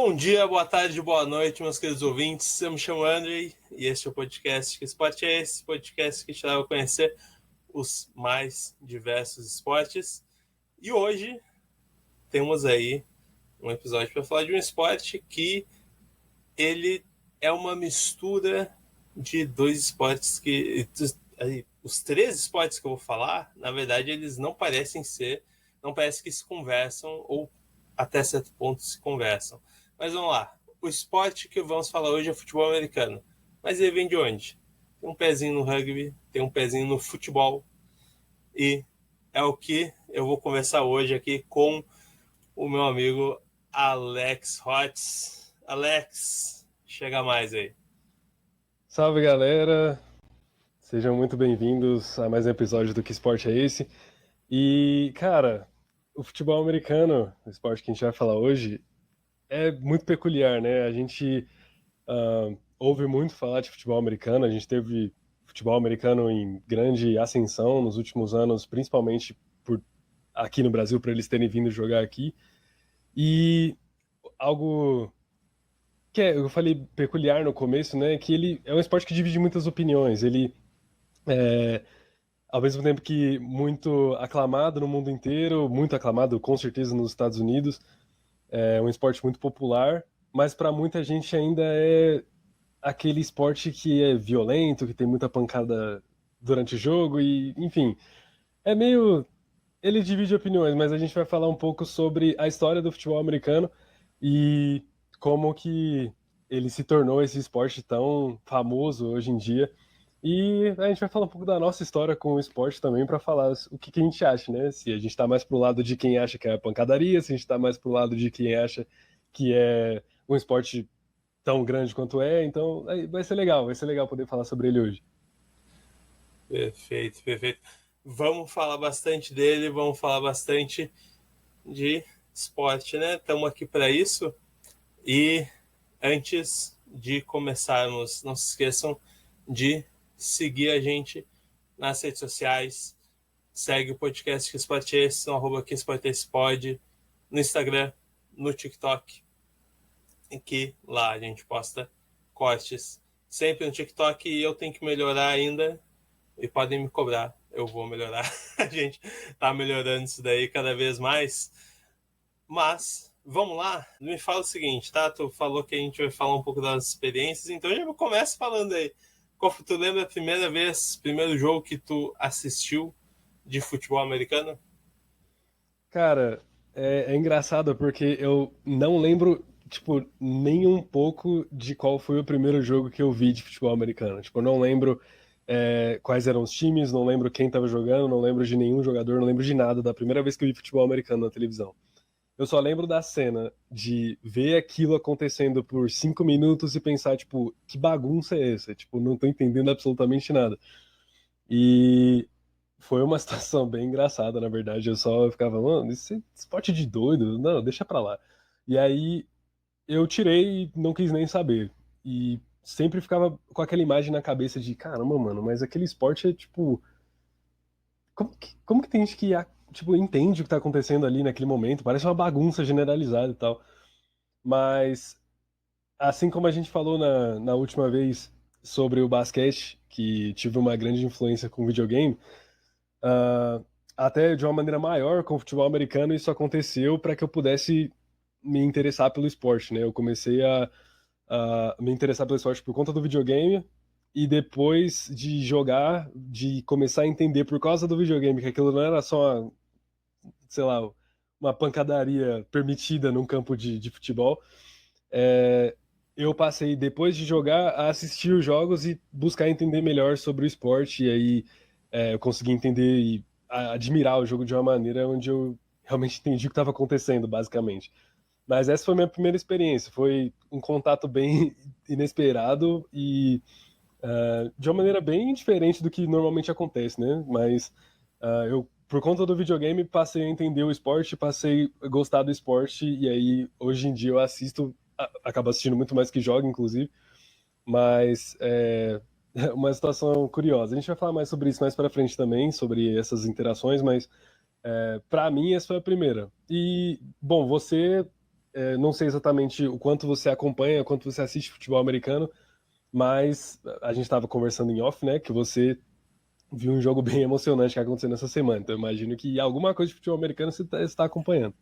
Bom dia, boa tarde, boa noite, meus queridos ouvintes. Eu me chamo Andrei e este é o podcast Que Esporte é Esse? Podcast que te leva a conhecer os mais diversos esportes. E hoje temos aí um episódio para falar de um esporte que ele é uma mistura de dois esportes que... Os três esportes que eu vou falar, na verdade, eles não parece que se conversam ou até certo ponto se conversam. Mas vamos lá. O esporte que vamos falar hoje é futebol americano. Mas ele vem de onde? Tem um pezinho no rugby, tem um pezinho no futebol. E é o que eu vou conversar hoje aqui com o meu amigo Alex Hotz. Alex, chega mais aí. Salve, galera! Sejam muito bem-vindos a mais um episódio do Que Esporte é Esse? E, cara, o futebol americano, o esporte que a gente vai falar hoje, é muito peculiar, né? A gente ouve muito falar de futebol americano, a gente teve futebol americano em grande ascensão nos últimos anos, principalmente aqui no Brasil, para eles terem vindo jogar aqui. E algo que eu falei peculiar no começo, né? Que ele é um esporte que divide muitas opiniões. Ele ao mesmo tempo que muito aclamado no mundo inteiro, muito aclamado com certeza nos Estados Unidos, é um esporte muito popular, mas para muita gente ainda é aquele esporte que é violento, que tem muita pancada durante o jogo e, enfim, é meio ele divide opiniões, mas a gente vai falar um pouco sobre a história do futebol americano e como que ele se tornou esse esporte tão famoso hoje em dia. E a gente vai falar um pouco da nossa história com o esporte também para falar o que a gente acha, né? Se a gente está mais pro lado de quem acha que é pancadaria, se a gente está mais pro lado de quem acha que é um esporte tão grande quanto é. Então vai ser legal poder falar sobre ele hoje. Perfeito, perfeito. Vamos falar bastante dele, vamos falar bastante de esporte, né? Estamos aqui para isso. E antes de começarmos, não se esqueçam de seguir a gente nas redes sociais. Segue o podcast Que Esporte é Esse, no @Que Esporte é Esse Pod, no Instagram, no TikTok, em que lá a gente posta cortes sempre no TikTok e eu tenho que melhorar ainda e podem me cobrar, eu vou melhorar. A gente tá melhorando isso daí cada vez mais. Mas, vamos lá, me fala o seguinte, tá? Tu falou que a gente vai falar um pouco das experiências, então já começa falando aí. Tu lembra a primeira vez, primeiro jogo que tu assistiu de futebol americano? Cara, é engraçado porque eu não lembro, tipo, nem um pouco de qual foi o primeiro jogo que eu vi de futebol americano. Tipo, eu não lembro quais eram os times, não lembro quem tava jogando, não lembro de nenhum jogador, não lembro de nada da primeira vez que eu vi futebol americano na televisão. Eu só lembro da cena de ver aquilo acontecendo por 5 minutos e pensar, tipo, que bagunça é essa? Tipo, não tô entendendo absolutamente nada. E foi uma situação bem engraçada, na verdade. Eu só ficava, mano, esse esporte de doido, não, deixa pra lá. E aí eu tirei e não quis nem saber. E sempre ficava com aquela imagem na cabeça de, caramba, mano, mas aquele esporte é tipo. Como que tem gente que tipo, entende o que tá acontecendo ali naquele momento? Parece uma bagunça generalizada e tal. Mas, assim como a gente falou na última vez sobre o basquete, que tive uma grande influência com videogame. Ah, até de uma maneira maior com o futebol americano, isso aconteceu para que eu pudesse me interessar pelo esporte, né? Eu comecei a me interessar pelo esporte por conta do videogame e depois de jogar, de começar a entender por causa do videogame que aquilo não era só, sei lá, uma pancadaria permitida num campo de futebol. Eu passei, depois de jogar, a assistir os jogos e buscar entender melhor sobre o esporte. E aí eu consegui entender e admirar o jogo de uma maneira onde eu realmente entendi o que estava acontecendo, basicamente. Mas essa foi a minha primeira experiência. Foi um contato bem inesperado e de uma maneira bem diferente do que normalmente acontece, né? Mas eu, por conta do videogame, passei a entender o esporte, passei a gostar do esporte, e aí hoje em dia eu assisto, acabo assistindo muito mais que jogo, inclusive, mas é uma situação curiosa. A gente vai falar mais sobre isso mais pra frente também, sobre essas interações, mas pra mim essa foi a primeira. E, bom, você não sei exatamente o quanto você acompanha, o quanto você assiste futebol americano, mas a gente estava conversando em off, né, que você viu um jogo bem emocionante que aconteceu nessa semana. Então eu imagino que alguma coisa de futebol americano você está acompanhando.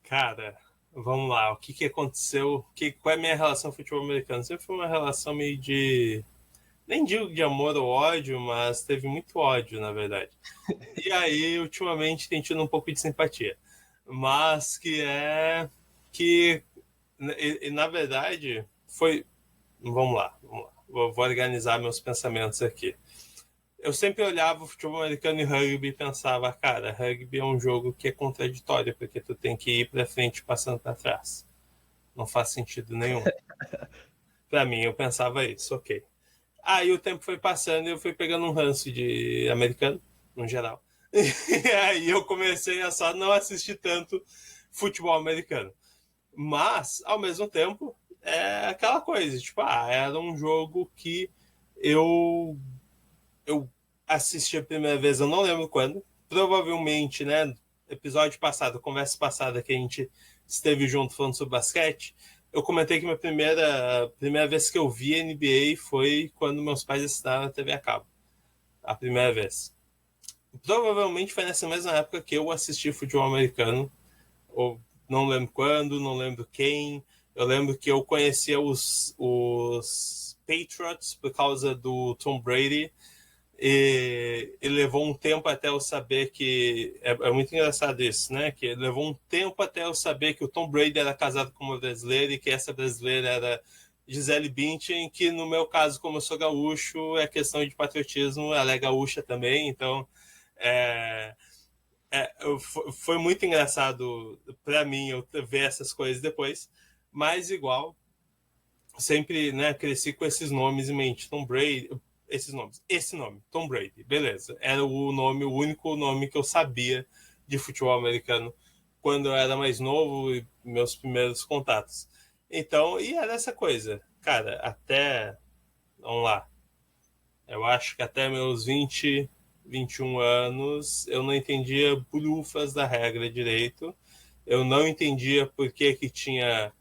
Cara, vamos lá. O que que aconteceu? Qual é a minha relação com o futebol americano? Sempre foi uma relação meio de... Nem digo de amor ou ódio, mas teve muito ódio, na verdade. E aí, ultimamente, tem tido um pouco de simpatia. Mas que é... Que, na verdade, foi... Vamos lá, vamos lá. Vou organizar meus pensamentos aqui. Eu sempre olhava o futebol americano e rugby e pensava, cara, rugby é um jogo que é contraditório, porque tu tem que ir pra frente passando pra trás. Não faz sentido nenhum. Pra mim, eu pensava isso, ok. Aí o tempo foi passando e eu fui pegando um ranço de americano, no geral. E aí eu comecei a só não assistir tanto futebol americano. Mas, ao mesmo tempo, é aquela coisa, tipo, era um jogo que eu eu assisti a primeira vez, eu não lembro quando. Provavelmente, né? Episódio passado, conversa passada que a gente esteve junto falando sobre basquete, eu comentei que minha primeira vez que eu vi NBA foi quando meus pais assinaram a TV a cabo. A primeira vez. Provavelmente foi nessa mesma época que eu assisti futebol americano. Ou não lembro quando, não lembro quem. Eu lembro que eu conhecia os Patriots por causa do Tom Brady. E levou um tempo até eu saber que... É muito engraçado isso, né? Que levou um tempo até eu saber que o Tom Brady era casado com uma brasileira e que essa brasileira era Gisele Bündchen, que no meu caso, como eu sou gaúcho, é questão de patriotismo, ela é gaúcha também, então é, foi muito engraçado para mim eu ver essas coisas depois, mas igual, sempre, né, cresci com esses nomes em mente. Tom Brady, esses nomes, esse nome, Tom Brady, beleza. Era o único nome que eu sabia de futebol americano quando eu era mais novo e meus primeiros contatos. Então, e era essa coisa, cara, vamos lá, eu acho que até meus 21 anos eu não entendia bulhufas da regra direito. Eu não entendia por que tinha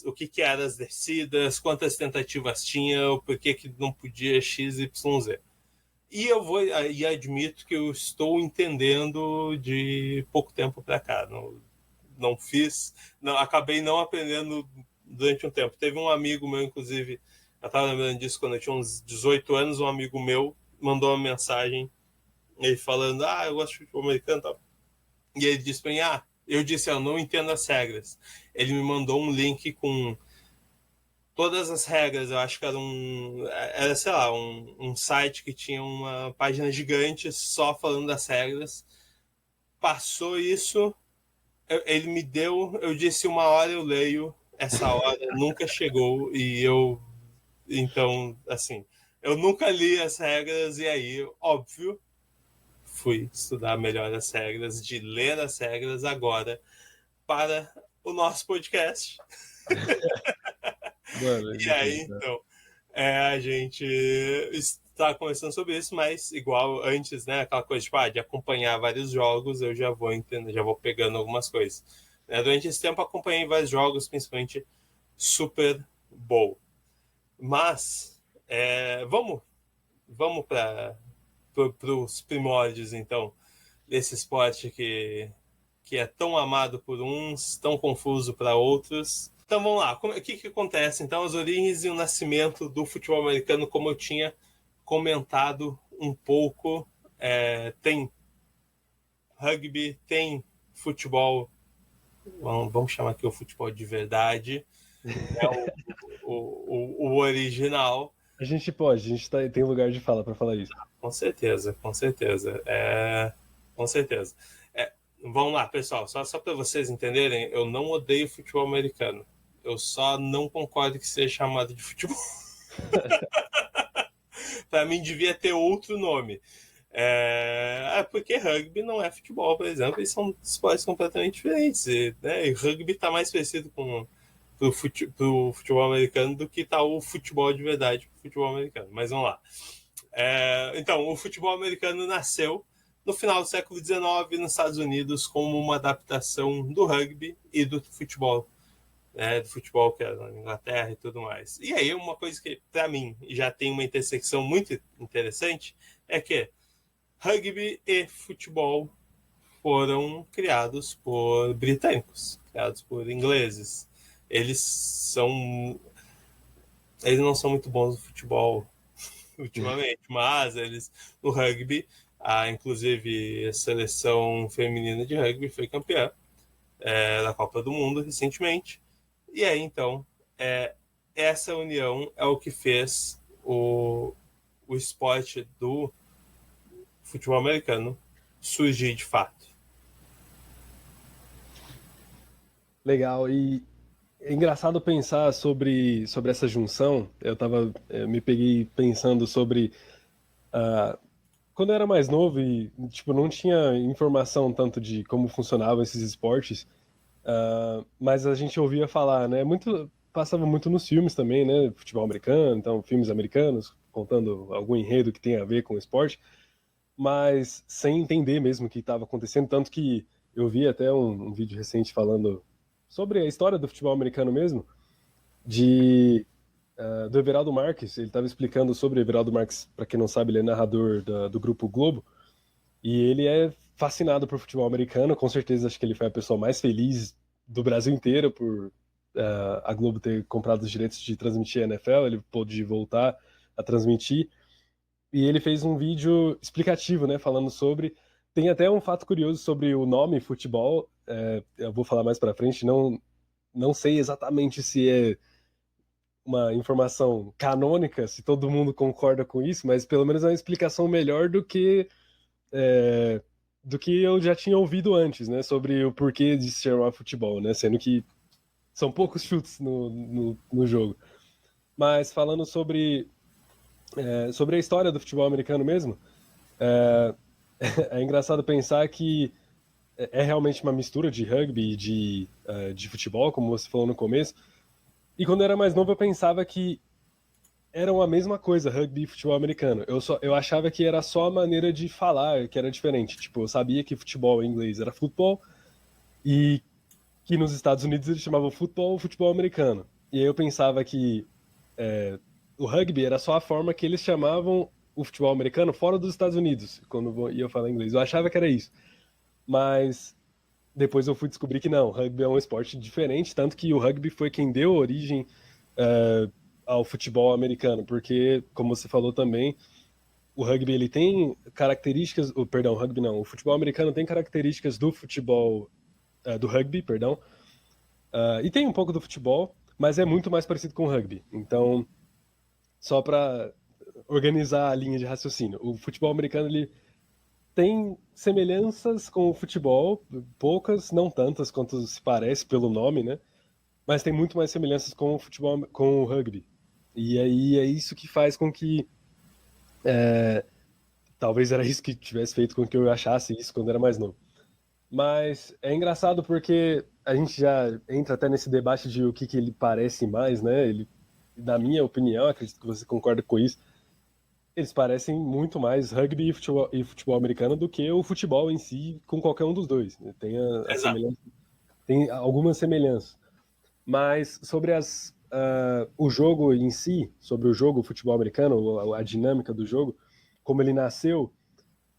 o que eram as descidas, quantas tentativas tinha, por que não podia X, Y, Z. E admito que eu estou entendendo de pouco tempo para cá. Não fiz, não, acabei não aprendendo durante um tempo. Teve um amigo meu, inclusive, eu estava lembrando disso quando eu tinha uns 18 anos, um amigo meu mandou uma mensagem, ele falando, eu gosto de futebol americano e tal. E ele disse para mim, eu disse, eu não entendo as regras. Ele me mandou um link com todas as regras. Eu acho que era sei lá, um site que tinha uma página gigante só falando das regras. Passou isso, ele me deu, eu disse 1 hora eu leio, essa hora nunca chegou então, assim, eu nunca li as regras e aí, óbvio, fui estudar melhor as regras, de ler as regras agora para o nosso podcast. Mano, E aí, então, a gente está conversando sobre isso, mas igual antes, né, aquela coisa de acompanhar vários jogos, eu já vou entendendo, já vou pegando algumas coisas. Durante esse tempo acompanhei vários jogos, principalmente Super Bowl. Mas, vamos para os primórdios, então, desse esporte que é tão amado por uns, tão confuso para outros. Então vamos lá, o que acontece? Então, as origens e o nascimento do futebol americano, como eu tinha comentado um pouco, tem rugby, tem futebol, vamos chamar aqui o futebol de verdade, é o original. A gente pode, a gente tem lugar de fala para falar isso. Com certeza, com certeza. Com certeza. Vamos lá, pessoal, só para vocês entenderem, eu não odeio futebol americano. Eu só não concordo que seja chamado de futebol. Para mim, devia ter outro nome. Porque rugby não é futebol, por exemplo, e são esportes completamente diferentes. E rugby está mais parecido com pro futebol americano do que tá o futebol de verdade pro futebol americano. Mas vamos lá. Então, o futebol americano nasceu no final do século XIX nos Estados Unidos como uma adaptação do rugby e do futebol, né, do futebol que era na Inglaterra e tudo mais. E aí uma coisa que, para mim, já tem uma intersecção muito interessante é que rugby e futebol foram criados por britânicos, criados por ingleses. Eles não são muito bons no futebol ultimamente, mas eles no rugby, inclusive a seleção feminina de rugby foi campeã da Copa do Mundo recentemente. E aí então essa união é o que fez o esporte do futebol americano surgir de fato. Legal, e é engraçado pensar sobre essa junção. Eu me peguei pensando sobre quando eu era mais novo e tipo não tinha informação tanto de como funcionavam esses esportes, mas a gente ouvia falar, né? Muito passava muito nos filmes também, né? Futebol americano, então filmes americanos contando algum enredo que tem a ver com o esporte, mas sem entender mesmo o que estava acontecendo, tanto que eu vi até um vídeo recente falando sobre a história do futebol americano mesmo, do Everaldo Marques. Ele estava explicando sobre o Everaldo Marques. Para quem não sabe, ele é narrador do Grupo Globo, e ele é fascinado por futebol americano. Com certeza, acho que ele foi a pessoa mais feliz do Brasil inteiro por a Globo ter comprado os direitos de transmitir a NFL. Ele pôde voltar a transmitir, e ele fez um vídeo explicativo, né, falando sobre. Tem até um fato curioso sobre o nome futebol. Eu vou falar mais para frente. Não sei exatamente se é uma informação canônica, se todo mundo concorda com isso, mas pelo menos é uma explicação melhor do que eu já tinha ouvido antes, né, sobre o porquê de se chamar futebol, né, sendo que são poucos chutes no jogo. Mas falando sobre a história do futebol americano mesmo, é, é engraçado pensar que é realmente uma mistura de rugby e de futebol, como você falou no começo. E quando eu era mais novo, eu pensava que eram a mesma coisa, rugby e futebol americano. Eu achava que era só a maneira de falar que era diferente. Tipo, eu sabia que futebol em inglês era futebol e que nos Estados Unidos eles chamavam futebol ou futebol americano. E aí eu pensava que o rugby era só a forma que eles chamavam o futebol americano fora dos Estados Unidos, quando ia falar inglês. Eu achava que era isso. Mas depois eu fui descobrir que não, o rugby é um esporte diferente, tanto que o rugby foi quem deu origem ao futebol americano, porque, como você falou também, o rugby ele tem características, perdão, o rugby não, o futebol americano tem características do futebol, do rugby, perdão, e tem um pouco do futebol, mas é muito mais parecido com o rugby. Então, só para organizar a linha de raciocínio, o futebol americano ele tem semelhanças com o futebol, poucas, não tantas quanto se parece pelo nome, né? Mas tem muito mais semelhanças com o futebol, com o rugby. E aí é isso que faz com que talvez era isso que tivesse feito com que eu achasse isso quando era mais novo. Mas é engraçado porque a gente já entra até nesse debate de o que ele parece mais, né? Ele, na minha opinião, acredito que você concorda com isso, eles parecem muito mais rugby e futebol americano do que o futebol em si com qualquer um dos dois. Tem Exato. tem algumas semelhanças. Mas sobre o jogo em si, sobre o jogo o futebol americano, a dinâmica do jogo, como ele nasceu,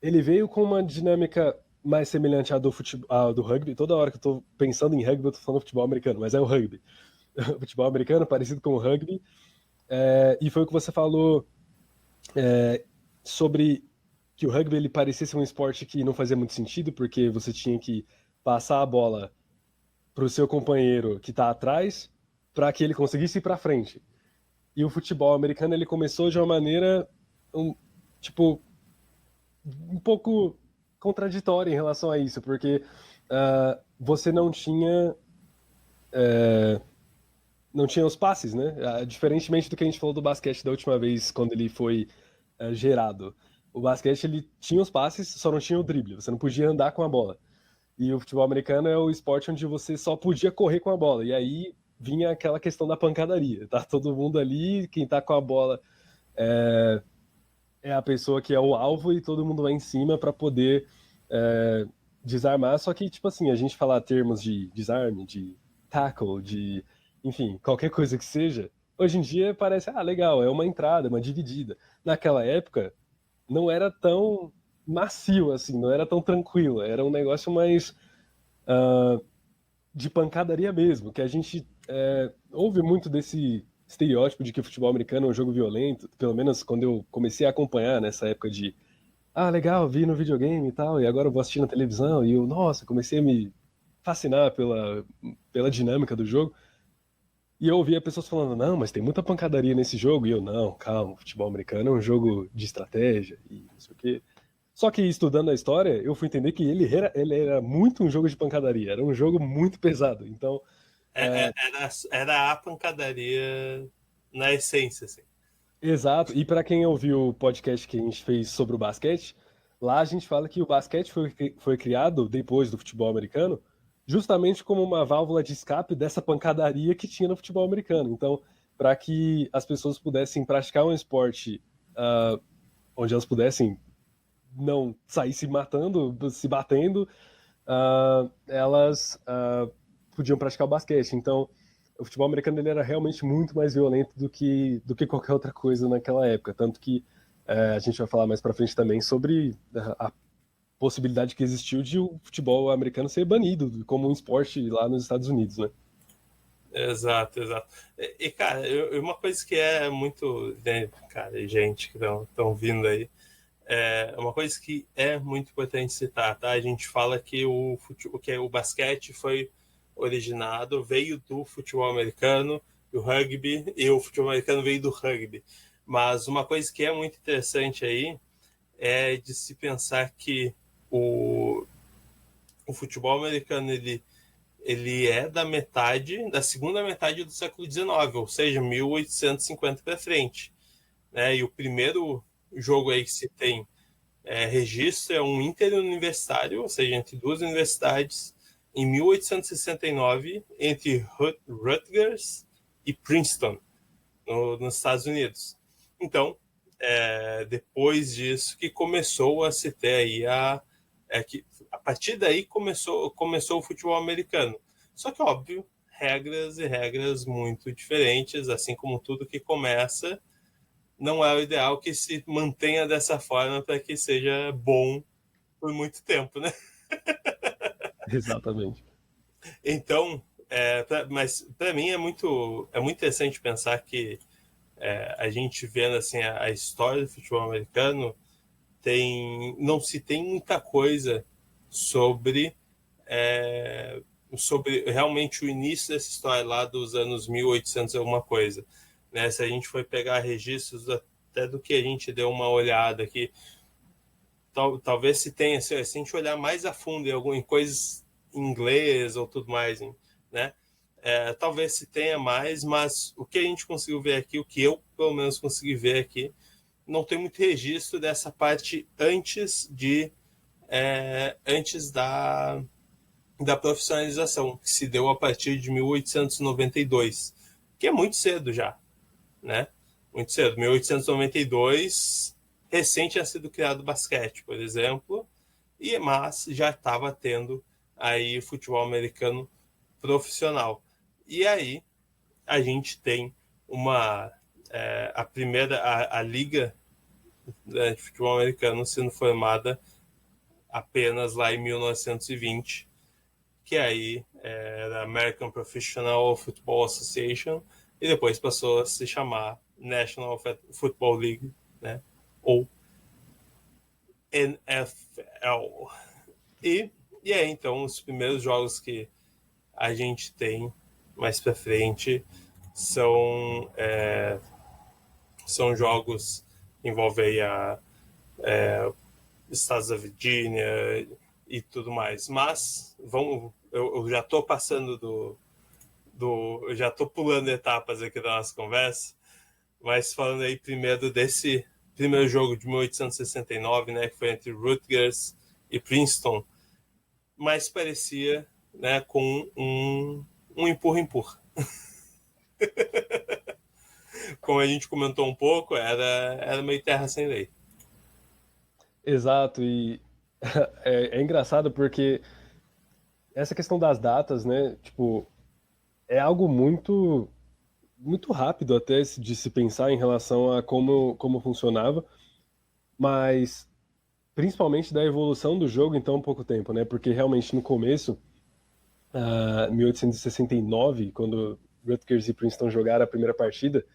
ele veio com uma dinâmica mais semelhante à do rugby. Toda hora que eu tô pensando em rugby, eu tô falando futebol americano, mas é o rugby. O futebol americano parecido com o rugby. E foi o que você falou sobre que o rugby ele parecia ser um esporte que não fazia muito sentido, porque você tinha que passar a bola para o seu companheiro que está atrás para que ele conseguisse ir para frente. E o futebol americano ele começou de uma maneira tipo um pouco contraditória em relação a isso, porque você não tinha os passes, né? Diferentemente do que a gente falou do basquete da última vez, quando ele foi gerado. O basquete ele tinha os passes, só não tinha o drible. Você não podia andar com a bola. E o futebol americano é o esporte onde você só podia correr com a bola. E aí vinha aquela questão da pancadaria. Tá todo mundo ali, quem tá com a bola é a pessoa que é o alvo e todo mundo vai em cima para poder desarmar. Só que, tipo assim, a gente falar termos de desarme, de tackle, de, enfim, qualquer coisa que seja, hoje em dia parece, legal, é uma entrada, uma dividida. Naquela época, não era tão macio assim, não era tão tranquilo, era um negócio mais de pancadaria mesmo, que a gente ouve muito desse estereótipo de que o futebol americano é um jogo violento, pelo menos quando eu comecei a acompanhar nessa época de legal, vi no videogame e tal, e agora eu vou assistir na televisão, e eu, nossa, comecei a me fascinar pela dinâmica do jogo, e eu ouvia pessoas falando, não, mas tem muita pancadaria nesse jogo, e eu, não, calma, o futebol americano é um jogo de estratégia, e não sei o quê. Só que estudando a história, eu fui entender que ele era muito um jogo de pancadaria, era um jogo muito pesado, então... Era a pancadaria na essência, assim. Exato, e para quem ouviu o podcast que a gente fez sobre o basquete, lá a gente fala que o basquete foi criado depois do futebol americano, justamente como uma válvula de escape dessa pancadaria que tinha no futebol americano. Então, para que as pessoas pudessem praticar um esporte onde elas pudessem não sair se matando, se batendo, elas podiam praticar o basquete. Então, o futebol americano ele era realmente muito mais violento do que qualquer outra coisa naquela época. Tanto que a gente vai falar mais pra frente também sobre a possibilidade que existiu de o futebol americano ser banido como um esporte lá nos Estados Unidos, né? Exato, exato. Cara, uma coisa que é muito, né, cara, e gente que estão vindo aí, uma coisa que é muito importante citar, tá? A gente fala que o basquete foi originado, veio do futebol americano, do rugby, e o futebol americano veio do rugby. Mas uma coisa que é muito interessante aí é de se pensar que o futebol americano ele é da segunda metade do século XIX, ou seja, 1850 para frente, né? E o primeiro jogo aí que se tem registro é um interuniversitário, ou seja, entre duas universidades, em 1869, entre Rutgers e Princeton, nos Estados Unidos. Então, depois disso que começou a se ter aí que a partir daí começou o futebol americano. Só que, óbvio, regras e regras muito diferentes, assim como tudo que começa, não é o ideal que se mantenha dessa forma para que seja bom por muito tempo, né? Exatamente. Então, mas para mim é muito interessante pensar que a gente vendo assim a história do futebol americano não se tem muita coisa sobre sobre realmente o início dessa história lá dos anos 1800 alguma coisa, né? Se a gente for pegar registros até do que a gente deu uma olhada aqui, talvez se tenha, se a gente olhar mais a fundo em coisas em inglês ou tudo mais, né? Talvez se tenha mais, mas o que a gente conseguiu ver aqui, o que eu pelo menos consegui ver aqui, não tem muito registro dessa parte antes da profissionalização, que se deu a partir de 1892, que é muito cedo já, né? Muito cedo. 1892, recém tinha sido criado o basquete, por exemplo, mas já estava tendo aí futebol americano profissional. E aí a gente tem a primeira a liga de futebol americano sendo formada apenas lá em 1920, que aí era American Professional Football Association, e depois passou a se chamar National Football League, né? Ou NFL. E aí, então, os primeiros jogos que a gente tem mais para frente são jogos que envolvem estados da Virgínia e tudo mais. Mas eu já estou passando eu já estou pulando etapas aqui da nossa conversa, mas falando aí primeiro desse primeiro jogo de 1869, né, que foi entre Rutgers e Princeton, mais parecia, né, com um empurra-empurra. Como a gente comentou um pouco, era meio terra sem lei. Exato, e é engraçado porque essa questão das datas, né, tipo, é algo muito rápido até de se pensar em relação a como funcionava, mas principalmente da evolução do jogo em tão pouco tempo, né? Porque realmente no começo, 1869, quando Rutgers e Princeton jogaram a primeira partida,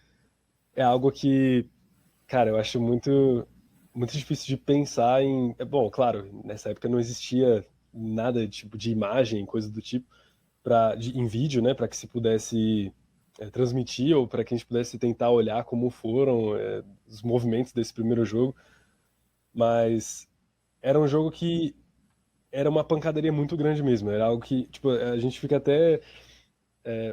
é algo que, cara, eu acho muito difícil de pensar em. Bom, claro, nessa época não existia nada tipo de imagem, coisa do tipo, em vídeo, né, para que se pudesse transmitir ou para que a gente pudesse tentar olhar como foram os movimentos desse primeiro jogo, mas era um jogo que era uma pancadaria muito grande mesmo. Era algo que, tipo, a gente fica até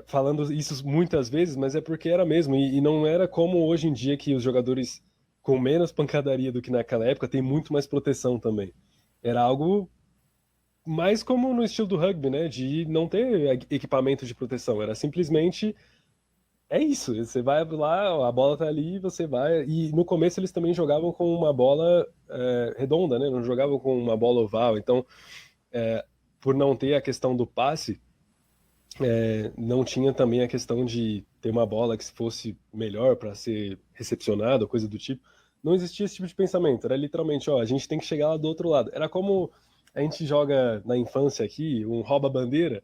falando isso muitas vezes, mas é porque era mesmo. E não era como hoje em dia que os jogadores com menos pancadaria do que naquela época têm muito mais proteção também. Era algo mais como no estilo do rugby, né? De não ter equipamento de proteção. Era simplesmente. É isso. Você vai lá, a bola tá ali, você vai. E no começo eles também jogavam com uma bola redonda, né? Não jogavam com uma bola oval. Então, por não ter a questão do passe, não tinha também a questão de ter uma bola que fosse melhor para ser recepcionada, coisa do tipo. Não existia esse tipo de pensamento. Era literalmente, ó, a gente tem que chegar lá do outro lado. Era como a gente joga na infância aqui, um rouba-bandeira,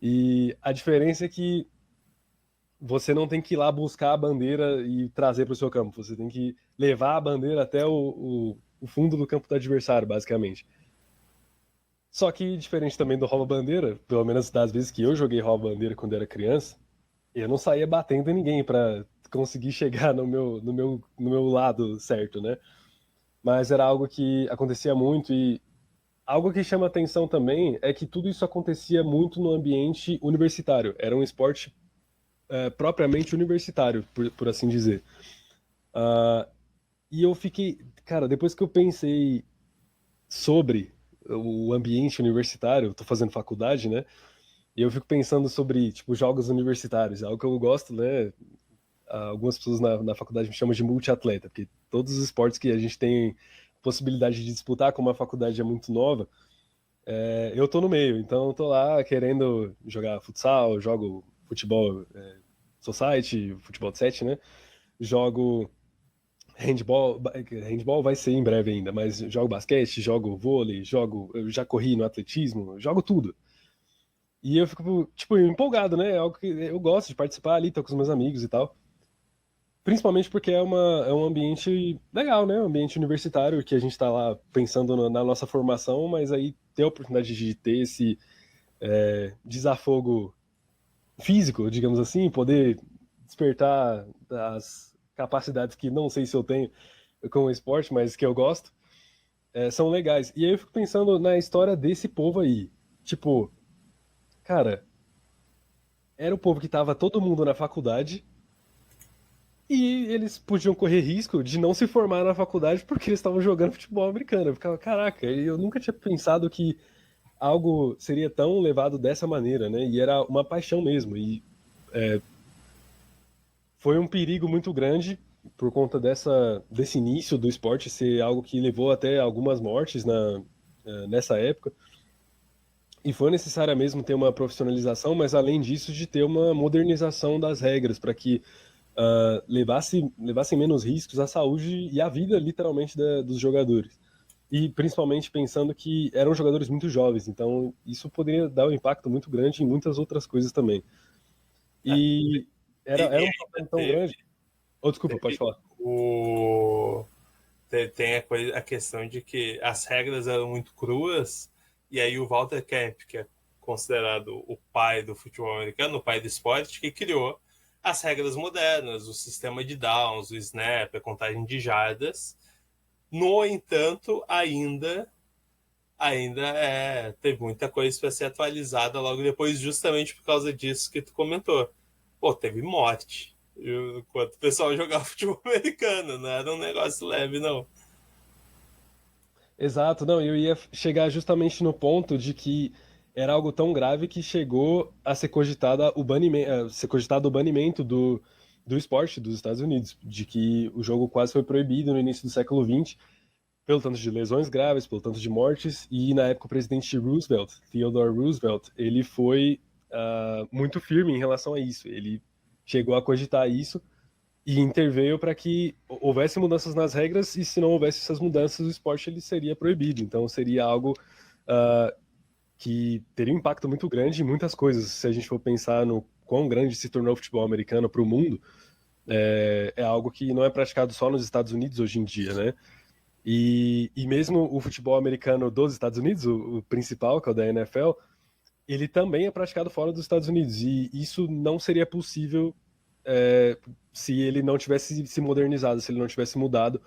e a diferença é que você não tem que ir lá buscar a bandeira e trazer para o seu campo. Você tem que levar a bandeira até o fundo do campo do adversário, basicamente. Só que, diferente também do rouba-bandeira, pelo menos das vezes que eu joguei rouba-bandeira quando era criança, eu não saía batendo em ninguém para conseguir chegar no meu lado certo, né? Mas era algo que acontecia muito e algo que chama atenção também é que tudo isso acontecia muito no ambiente universitário. Era um esporte propriamente universitário, por assim dizer. E eu fiquei, cara, depois que eu pensei sobre o ambiente universitário, eu tô fazendo faculdade, né? E eu fico pensando sobre, tipo, jogos universitários, é algo que eu gosto, né? Algumas pessoas na faculdade me chamam de multiatleta, porque todos os esportes que a gente tem possibilidade de disputar, como a faculdade é muito nova, eu tô no meio, então eu tô lá querendo jogar futsal, jogo futebol society, futebol de 7, né? Jogo handball, handball vai ser em breve ainda, mas jogo basquete, jogo vôlei, eu já corri no atletismo, jogo tudo. E eu fico, tipo, empolgado, né? É algo que eu gosto de participar ali, tô com os meus amigos e tal. Principalmente porque é um ambiente legal, né? Um ambiente universitário que a gente tá lá pensando na nossa formação, mas aí ter a oportunidade de ter esse desafogo físico, digamos assim, poder despertar as capacidades que não sei se eu tenho com o esporte, mas que eu gosto, são legais. E aí eu fico pensando na história desse povo aí. Tipo, cara, era o povo que tava todo mundo na faculdade e eles podiam correr risco de não se formar na faculdade porque eles estavam jogando futebol americano. Eu ficava, caraca, eu nunca tinha pensado que algo seria tão levado dessa maneira, né? E era uma paixão mesmo. E foi um perigo muito grande por conta desse início do esporte ser algo que levou até algumas mortes nessa época. E foi necessário mesmo ter uma profissionalização, mas além disso, de ter uma modernização das regras para que levassem menos riscos à saúde e à vida, literalmente, dos jogadores. E principalmente pensando que eram jogadores muito jovens, então isso poderia dar um impacto muito grande em muitas outras coisas também. É, E era um ainda problema tão grande. Oh, desculpa, pode teve falar. o tem a questão de que as regras eram muito cruas, e aí o Walter Camp, que é considerado o pai do futebol americano, o pai do esporte, que criou as regras modernas, o sistema de downs, o snap, a contagem de jardas. No entanto, ainda teve muita coisa para ser atualizada logo depois, justamente por causa disso que tu comentou. Pô, teve morte. Enquanto o pessoal jogava futebol americano, não era um negócio leve, não. Exato, não, eu ia chegar justamente no ponto de que era algo tão grave que chegou a ser cogitado o banimento do esporte dos Estados Unidos, de que o jogo quase foi proibido no início do século XX, pelo tanto de lesões graves, pelo tanto de mortes, e na época o presidente Roosevelt, Theodore Roosevelt, ele foi muito firme em relação a isso. Ele chegou a cogitar isso e interveio para que houvesse mudanças nas regras, e se não houvesse essas mudanças, o esporte ele seria proibido. Então seria algo que teria um impacto muito grande em muitas coisas. Se a gente for pensar no quão grande se tornou o futebol americano para o mundo, é algo que não é praticado só nos Estados Unidos hoje em dia, né? E mesmo o futebol americano dos Estados Unidos, o principal, que é o da NFL, ele também é praticado fora dos Estados Unidos. E isso não seria possível se ele não tivesse se modernizado, se ele não tivesse mudado,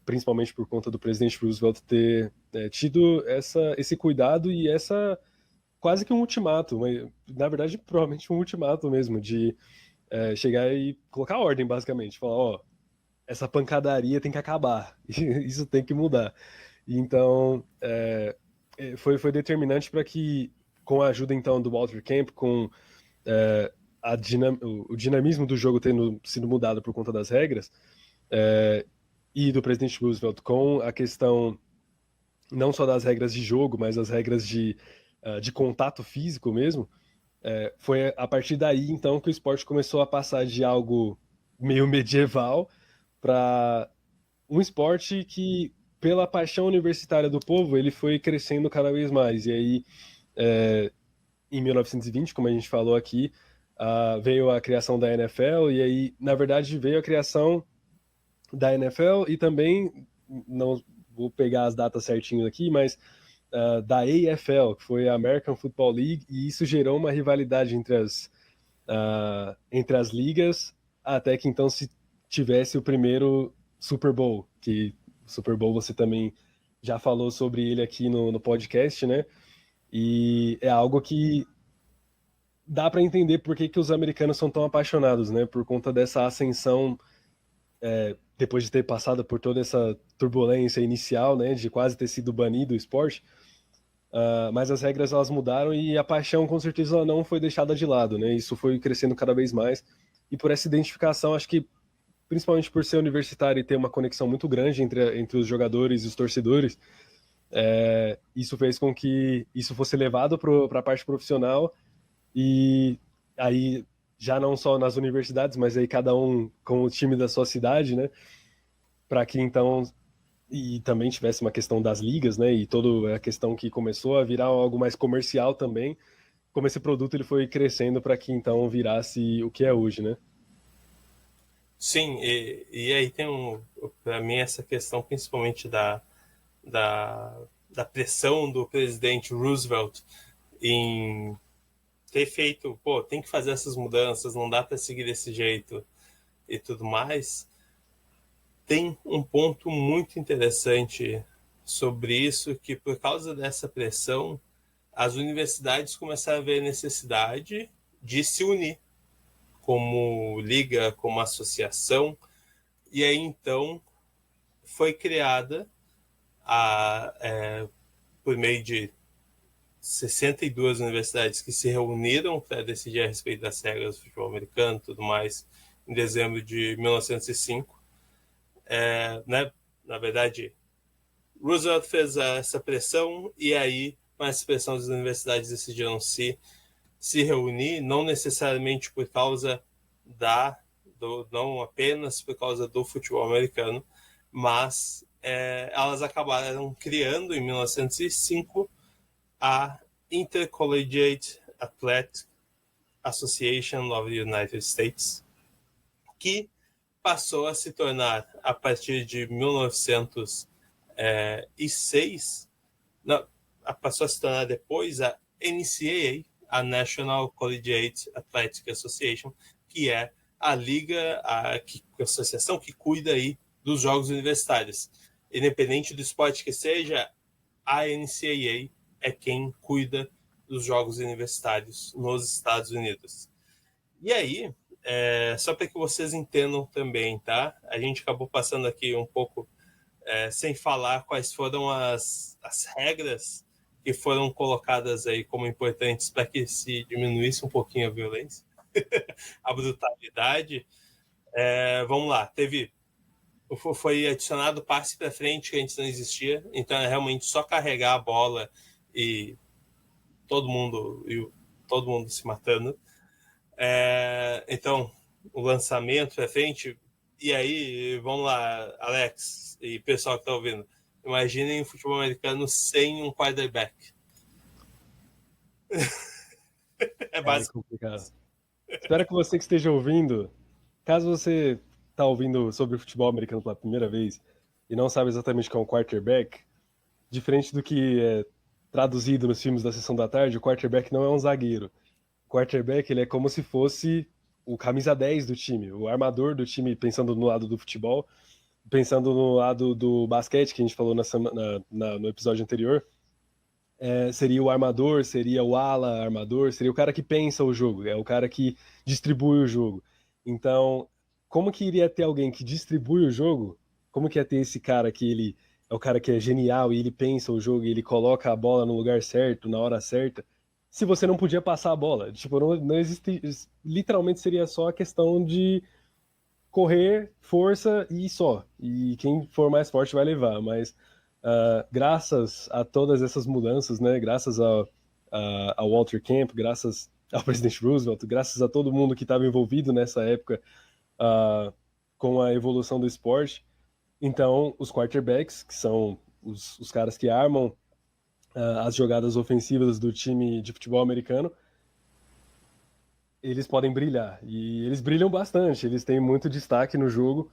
principalmente por conta do presidente Roosevelt ter tido esse cuidado e essa quase que um ultimato, mas, na verdade, provavelmente um ultimato mesmo, de chegar e colocar ordem, basicamente. Falar, ó, essa pancadaria tem que acabar, isso tem que mudar. Então, foi determinante para que, com a ajuda então do Walter Camp, com o dinamismo do jogo tendo sido mudado por conta das regras, e do presidente Roosevelt, com a questão não só das regras de jogo, mas as regras de contato físico mesmo, foi a partir daí então que o esporte começou a passar de algo meio medieval para um esporte que, pela paixão universitária do povo, ele foi crescendo cada vez mais. E aí, em 1920, como a gente falou aqui, veio a criação da NFL, e aí, na verdade, veio a criação da NFL e também, não vou pegar as datas certinho aqui, mas da AFL, que foi a American Football League, e isso gerou uma rivalidade entre as ligas, até que então se tivesse o primeiro Super Bowl, que o Super Bowl você também já falou sobre ele aqui no podcast, né? E é algo que dá para entender por que os americanos são tão apaixonados, né? Por conta dessa ascensão, depois de ter passado por toda essa turbulência inicial, né? De quase ter sido banido o esporte. Mas as regras elas mudaram e a paixão com certeza ela não foi deixada de lado, né? Isso foi crescendo cada vez mais e por essa identificação, acho que principalmente por ser universitário e ter uma conexão muito grande entre os jogadores e os torcedores, isso fez com que isso fosse levado para a parte profissional e aí já não só nas universidades, mas aí cada um com o time da sua cidade, né? Para que então e também tivesse uma questão das ligas, né? E toda a questão que começou a virar algo mais comercial também, como esse produto ele foi crescendo para que então virasse o que é hoje, né? Sim, e aí tem para mim essa questão principalmente da pressão do presidente Roosevelt em ter feito, pô, tem que fazer essas mudanças, não dá para seguir desse jeito e tudo mais. Tem um ponto muito interessante sobre isso, que por causa dessa pressão, as universidades começaram a ver a necessidade de se unir como liga, como associação, e aí então foi criada por meio de 62 universidades que se reuniram para decidir a respeito das regras do futebol americano e tudo mais, em dezembro de 1905. Né? Na verdade, Roosevelt fez essa pressão e aí, com essa pressão, as universidades decidiram se reunir, não necessariamente por causa não apenas por causa do futebol americano, mas elas acabaram criando em 1905 a Intercollegiate Athletic Association of the United States, que passou a se tornar, a partir de 1906, passou a se tornar depois a NCAA, a National Collegiate Athletic Association, que é a liga, a associação que cuida aí dos jogos universitários. Independente do esporte que seja, a NCAA é quem cuida dos jogos universitários nos Estados Unidos. E aí, só para que vocês entendam também, tá? A gente acabou passando aqui um pouco sem falar quais foram as regras que foram colocadas aí como importantes para que se diminuísse um pouquinho a violência, a brutalidade. Vamos lá, teve foi adicionado passe para frente que antes não existia, então é realmente só carregar a bola e todo mundo se matando. Então, o lançamento para frente, e aí, vamos lá, Alex e pessoal que está ouvindo, imaginem o futebol americano sem um quarterback. É básico. complicado. Espero que você que esteja ouvindo, caso você está ouvindo sobre o futebol americano pela primeira vez e não sabe exatamente o que é um quarterback, diferente do que é traduzido nos filmes da Sessão da Tarde, o quarterback não é um zagueiro. O quarterback, ele é como se fosse o camisa 10 do time, o armador do time, pensando no lado do futebol, pensando no lado do basquete, que a gente falou no episódio anterior, seria o armador, seria o ala armador, seria o cara que pensa o jogo, é o cara que distribui o jogo. Então, como que iria ter alguém que distribui o jogo? Como que ia ter esse cara que ele é o cara que é genial e ele pensa o jogo e ele coloca a bola no lugar certo, na hora certa, se você não podia passar a bola? Tipo, não existe. Literalmente seria só a questão de correr, força e só. E quem for mais forte vai levar. Mas graças a todas essas mudanças, né? Graças ao Walter Camp, graças ao presidente Roosevelt, graças a todo mundo que estava envolvido nessa época com a evolução do esporte, então os quarterbacks, que são os caras que armam as jogadas ofensivas do time de futebol americano, eles podem brilhar. E eles brilham bastante, eles têm muito destaque no jogo.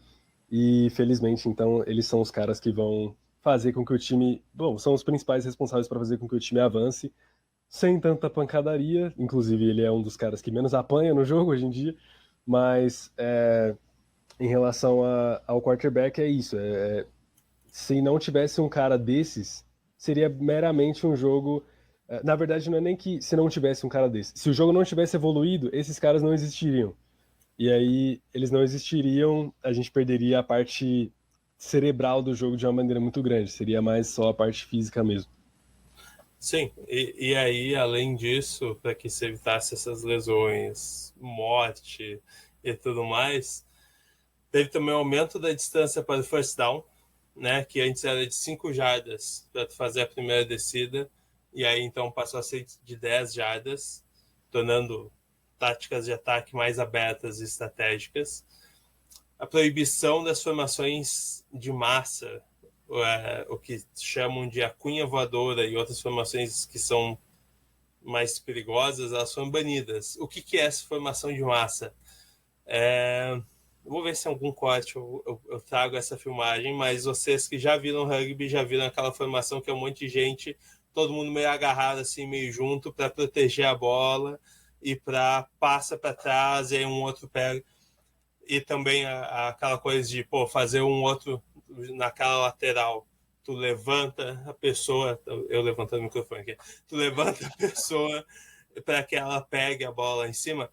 E felizmente, então, eles são os caras que vão fazer com que o time. Bom, são os principais responsáveis para fazer com que o time avance sem tanta pancadaria. Inclusive, ele é um dos caras que menos apanha no jogo hoje em dia. Mas em relação ao quarterback, é isso. Se não tivesse um cara desses, seria meramente um jogo. Na verdade, não é nem que se não tivesse um cara desse. Se o jogo não tivesse evoluído, esses caras não existiriam. E aí eles não existiriam, a gente perderia a parte cerebral do jogo de uma maneira muito grande. Seria mais só a parte física mesmo. Sim, e aí, além disso, para que se evitasse essas lesões, morte e tudo mais, teve também o aumento da distância para o first down, né, que antes era de 5 jardas para fazer a primeira descida, e aí então passou a ser de 10 jardas, tornando táticas de ataque mais abertas e estratégicas. A proibição das formações de massa, o que chamam de a cunha voadora e outras formações que são mais perigosas, elas foram banidas. O que é essa formação de massa? Vou ver se em algum corte eu trago essa filmagem, mas vocês que já viram rugby, já viram aquela formação que é um monte de gente, todo mundo meio agarrado, assim, meio junto, para proteger a bola e para passa para trás e aí um outro pega. E também aquela coisa de fazer um outro naquela lateral. Tu levanta a pessoa, eu levantando o microfone aqui, tu levanta a pessoa para que ela pegue a bola em cima.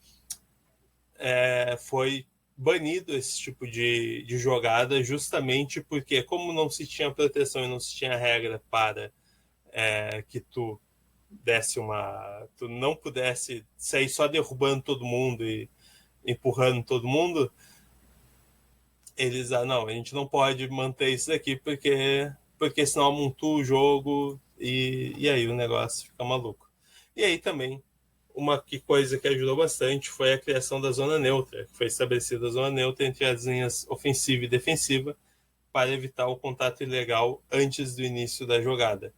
Foi banido esse tipo de jogada justamente porque, como não se tinha proteção e não se tinha regra para que tu tu não pudesse sair só derrubando todo mundo e empurrando todo mundo, eles, não, a gente não pode manter isso daqui porque senão amontoa o jogo e aí o negócio fica maluco. E aí também, uma coisa que ajudou bastante foi a criação da zona neutra, que foi estabelecida a zona neutra entre as linhas ofensiva e defensiva para evitar o contato ilegal antes do início da jogada.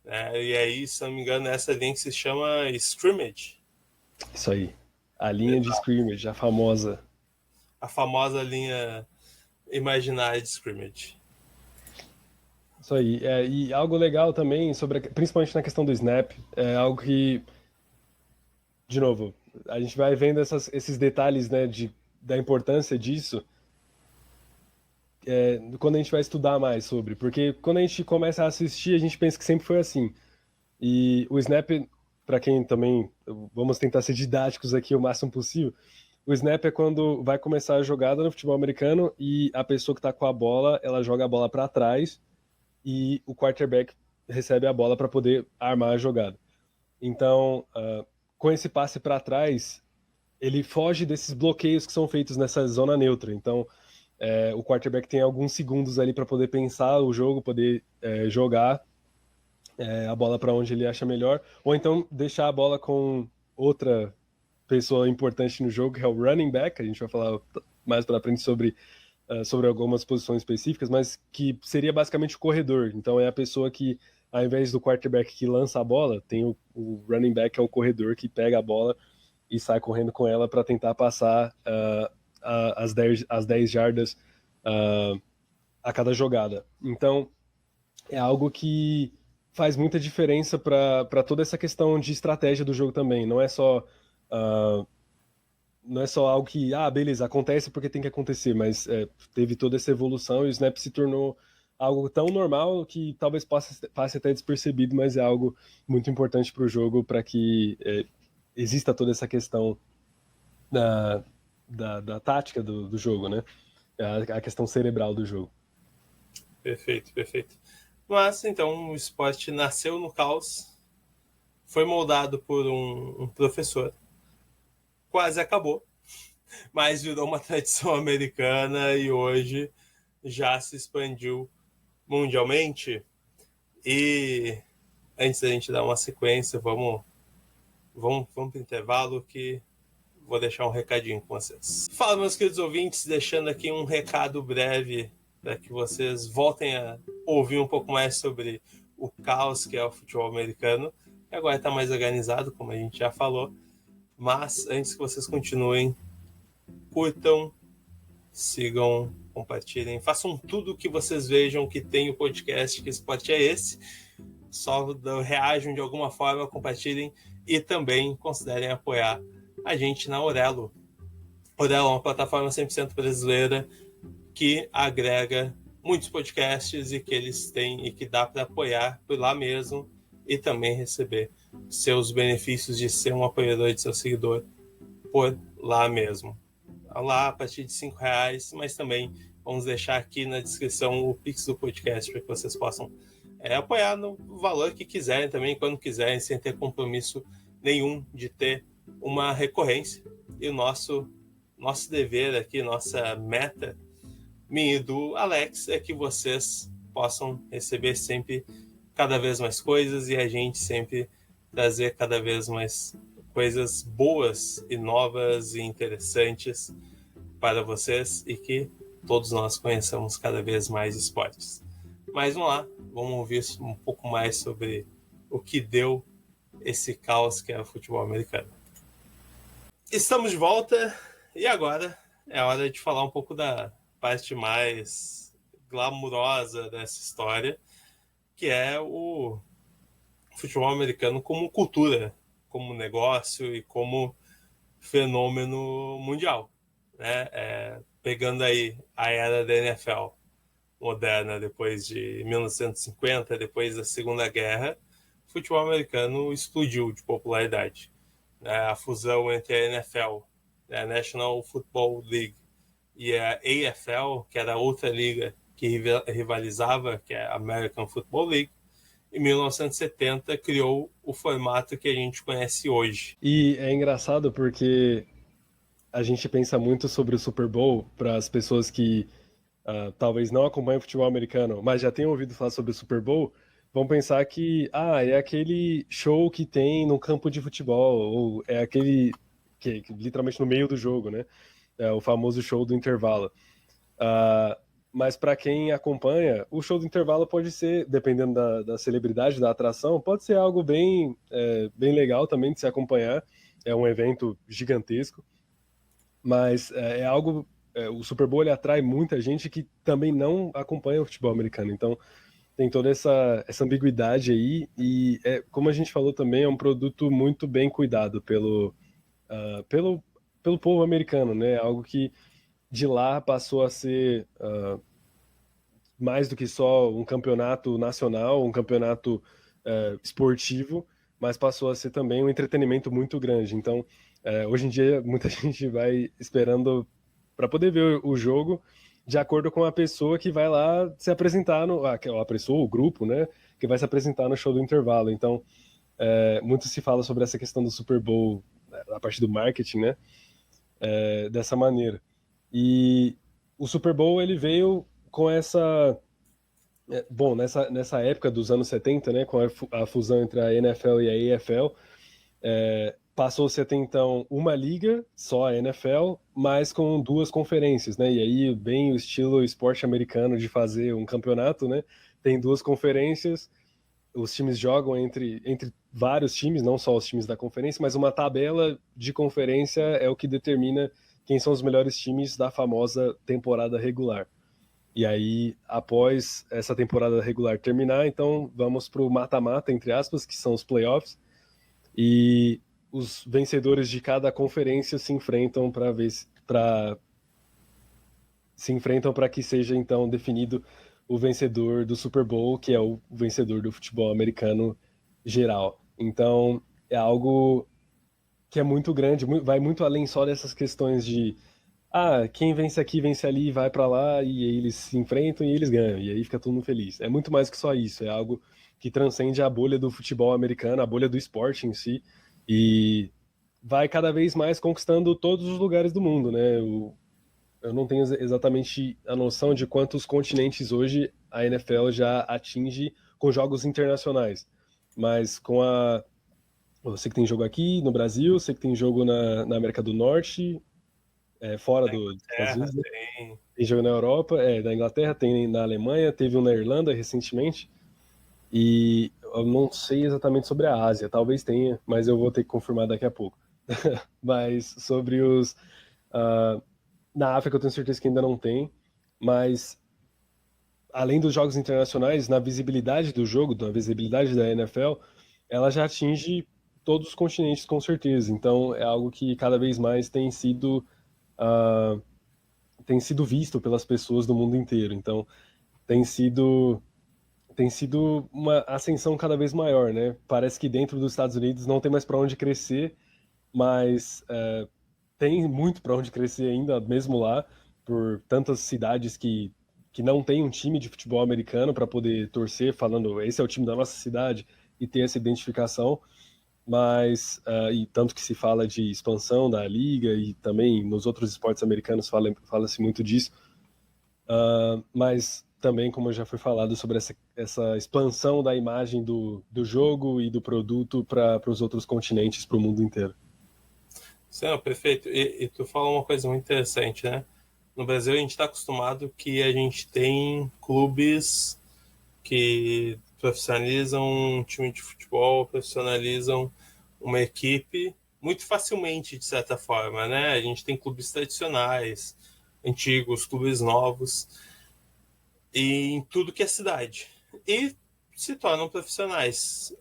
E aí, se não me engano, essa linha que se chama scrimmage. Isso aí. A linha de scrimmage, a famosa. A famosa linha imaginária de scrimmage. Isso aí. E algo legal também, principalmente na questão do snap, é algo que, de novo, a gente vai vendo esses detalhes, né, da importância disso quando a gente vai estudar mais sobre. Porque quando a gente começa a assistir, a gente pensa que sempre foi assim. E o snap, para quem também, vamos tentar ser didáticos aqui o máximo possível, o snap é quando vai começar a jogada no futebol americano e a pessoa que está com a bola, ela joga a bola para trás e o quarterback recebe a bola para poder armar a jogada. Então, com esse passe para trás, ele foge desses bloqueios que são feitos nessa zona neutra. Então, o quarterback tem alguns segundos ali para poder pensar o jogo, poder jogar a bola para onde ele acha melhor, ou então deixar a bola com outra pessoa importante no jogo, que é o running back. A gente vai falar mais para frente sobre algumas posições específicas, mas que seria basicamente o corredor. Então é a pessoa que, ao invés do quarterback que lança a bola, tem o running back, que é o corredor que pega a bola e sai correndo com ela para tentar passar as 10 jardas a cada jogada. Então é algo que faz muita diferença para toda essa questão de estratégia do jogo também. Uh, não é só algo que, beleza, acontece porque tem que acontecer, mas teve toda essa evolução e o Snap se tornou algo tão normal que talvez passe até despercebido, mas é algo muito importante para o jogo, para que exista toda essa questão da tática do jogo, né? A questão cerebral do jogo. Perfeito, perfeito. Mas, então, o esporte nasceu no caos, foi moldado por um professor, quase acabou, mas virou uma tradição americana e hoje já se expandiu mundialmente. E antes da gente dar uma sequência, vamos para o intervalo, que vou deixar um recadinho com vocês. Fala, meus queridos ouvintes, deixando aqui um recado breve para que vocês voltem a ouvir um pouco mais sobre o caos que é o futebol americano, que agora está mais organizado, como a gente já falou. Mas antes que vocês continuem, curtam, sigam, compartilhem, façam tudo que vocês vejam que tem o podcast, que esporte é esse. Só reajam de alguma forma, compartilhem e também considerem apoiar a gente na Aurelo. Aurelo é uma plataforma 100% brasileira que agrega muitos podcasts e que eles têm e que dá para apoiar por lá mesmo e também receber seus benefícios de ser um apoiador de seu seguidor por lá mesmo. Lá a partir de R$5, mas também vamos deixar aqui na descrição o Pix do podcast para que vocês possam apoiar no valor que quiserem também, quando quiserem, sem ter compromisso nenhum de ter uma recorrência. E o nosso dever aqui, nossa meta, minha e do Alex, é que vocês possam receber sempre cada vez mais coisas e a gente sempre trazer cada vez mais coisas boas e novas e interessantes para vocês e que todos nós conheçamos cada vez mais esportes. Mas vamos lá, vamos ouvir um pouco mais sobre o que deu esse caos que é o futebol americano. Estamos de volta e agora é hora de falar um pouco da parte mais glamurosa dessa história, que é o futebol americano como cultura, como negócio e como fenômeno mundial, né? Pegando aí a era da NFL moderna, depois de 1950, depois da Segunda Guerra, o futebol americano explodiu de popularidade. A fusão entre a NFL, a National Football League, e a AFL, que era outra liga que rivalizava, que é a American Football League, em 1970 criou o formato que a gente conhece hoje. E é engraçado porque a gente pensa muito sobre o Super Bowl para as pessoas que talvez não acompanhem futebol americano, mas já tenham ouvido falar sobre o Super Bowl, vão pensar que é aquele show que tem no campo de futebol, ou é aquele que literalmente no meio do jogo, né? É o famoso show do intervalo. Mas para quem acompanha, o show do intervalo pode ser, dependendo da celebridade, da atração, pode ser algo bem legal também de se acompanhar. É um evento gigantesco, mas é algo... o Super Bowl ele atrai muita gente que também não acompanha o futebol americano. Então, tem toda essa ambiguidade aí. E, como a gente falou também, é um produto muito bem cuidado pelo povo americano, né? Algo que de lá passou a ser mais do que só um campeonato nacional, um campeonato esportivo, mas passou a ser também um entretenimento muito grande. Então, hoje em dia, muita gente vai esperando para poder ver o jogo de acordo com a pessoa que vai lá se apresentar, a pessoa, o grupo, né, que vai se apresentar no show do intervalo. Então, muito se fala sobre essa questão do Super Bowl, a partir do marketing, né, dessa maneira. E o Super Bowl ele veio com essa. Bom, nessa época dos anos 70, né, com a fusão entre a NFL e a EFL, passou-se a ter então uma liga, só a NFL, mas com duas conferências, né? E aí, bem o estilo esporte americano de fazer um campeonato, né? Tem duas conferências, os times jogam entre vários times, não só os times da conferência, mas uma tabela de conferência é o que determina quem são os melhores times da famosa temporada regular. E aí, após essa temporada regular terminar, então vamos para o mata-mata, entre aspas, que são os playoffs, e os vencedores de cada conferência se enfrentam para ver para se enfrentam para que seja então definido o vencedor do Super Bowl, que é o vencedor do futebol americano geral. Então, é algo que é muito grande, vai muito além só dessas questões de quem vence aqui, vence ali, vai para lá, e aí eles se enfrentam e eles ganham, e aí fica todo mundo feliz. É muito mais que só isso, é algo que transcende a bolha do futebol americano, a bolha do esporte em si, e vai cada vez mais conquistando todos os lugares do mundo, né? Eu não tenho exatamente a noção de quantos continentes hoje a NFL já atinge com jogos internacionais, mas com a. Eu sei que tem jogo aqui no Brasil, sei que tem jogo na América do Norte, fora Da dos Estados Inglaterra Unidos, né? tem. Tem jogo na Europa, da Inglaterra, tem na Alemanha, teve um na Irlanda recentemente, e eu não sei exatamente sobre a Ásia, talvez tenha, mas eu vou ter que confirmar daqui a pouco. Mas sobre os. Uh, na África eu tenho certeza que ainda não tem, mas além dos jogos internacionais, na visibilidade do jogo, na visibilidade da NFL, ela já atinge todos os continentes com certeza. Então é algo que cada vez mais uh, tem sido visto pelas pessoas do mundo inteiro. Então tem sido uma ascensão cada vez maior, né? Parece que dentro dos Estados Unidos não tem mais para onde crescer, mas tem muito para onde crescer ainda, mesmo lá, por tantas cidades que não tem um time de futebol americano para poder torcer, falando esse é o time da nossa cidade e ter essa identificação. Mas, e tanto que se fala de expansão da liga e também nos outros esportes americanos fala-se muito disso. Mas também, como já foi falado, sobre essa expansão da imagem do jogo e do produto para os outros continentes, para o mundo inteiro. Sim, perfeito. E tu fala uma coisa muito interessante, né? No Brasil a gente está acostumado que a gente tem clubes que profissionalizam um time de futebol, profissionalizam uma equipe muito facilmente, de certa forma, né? A gente tem clubes tradicionais, antigos, clubes novos, e em tudo que é cidade. E se tornam profissionais.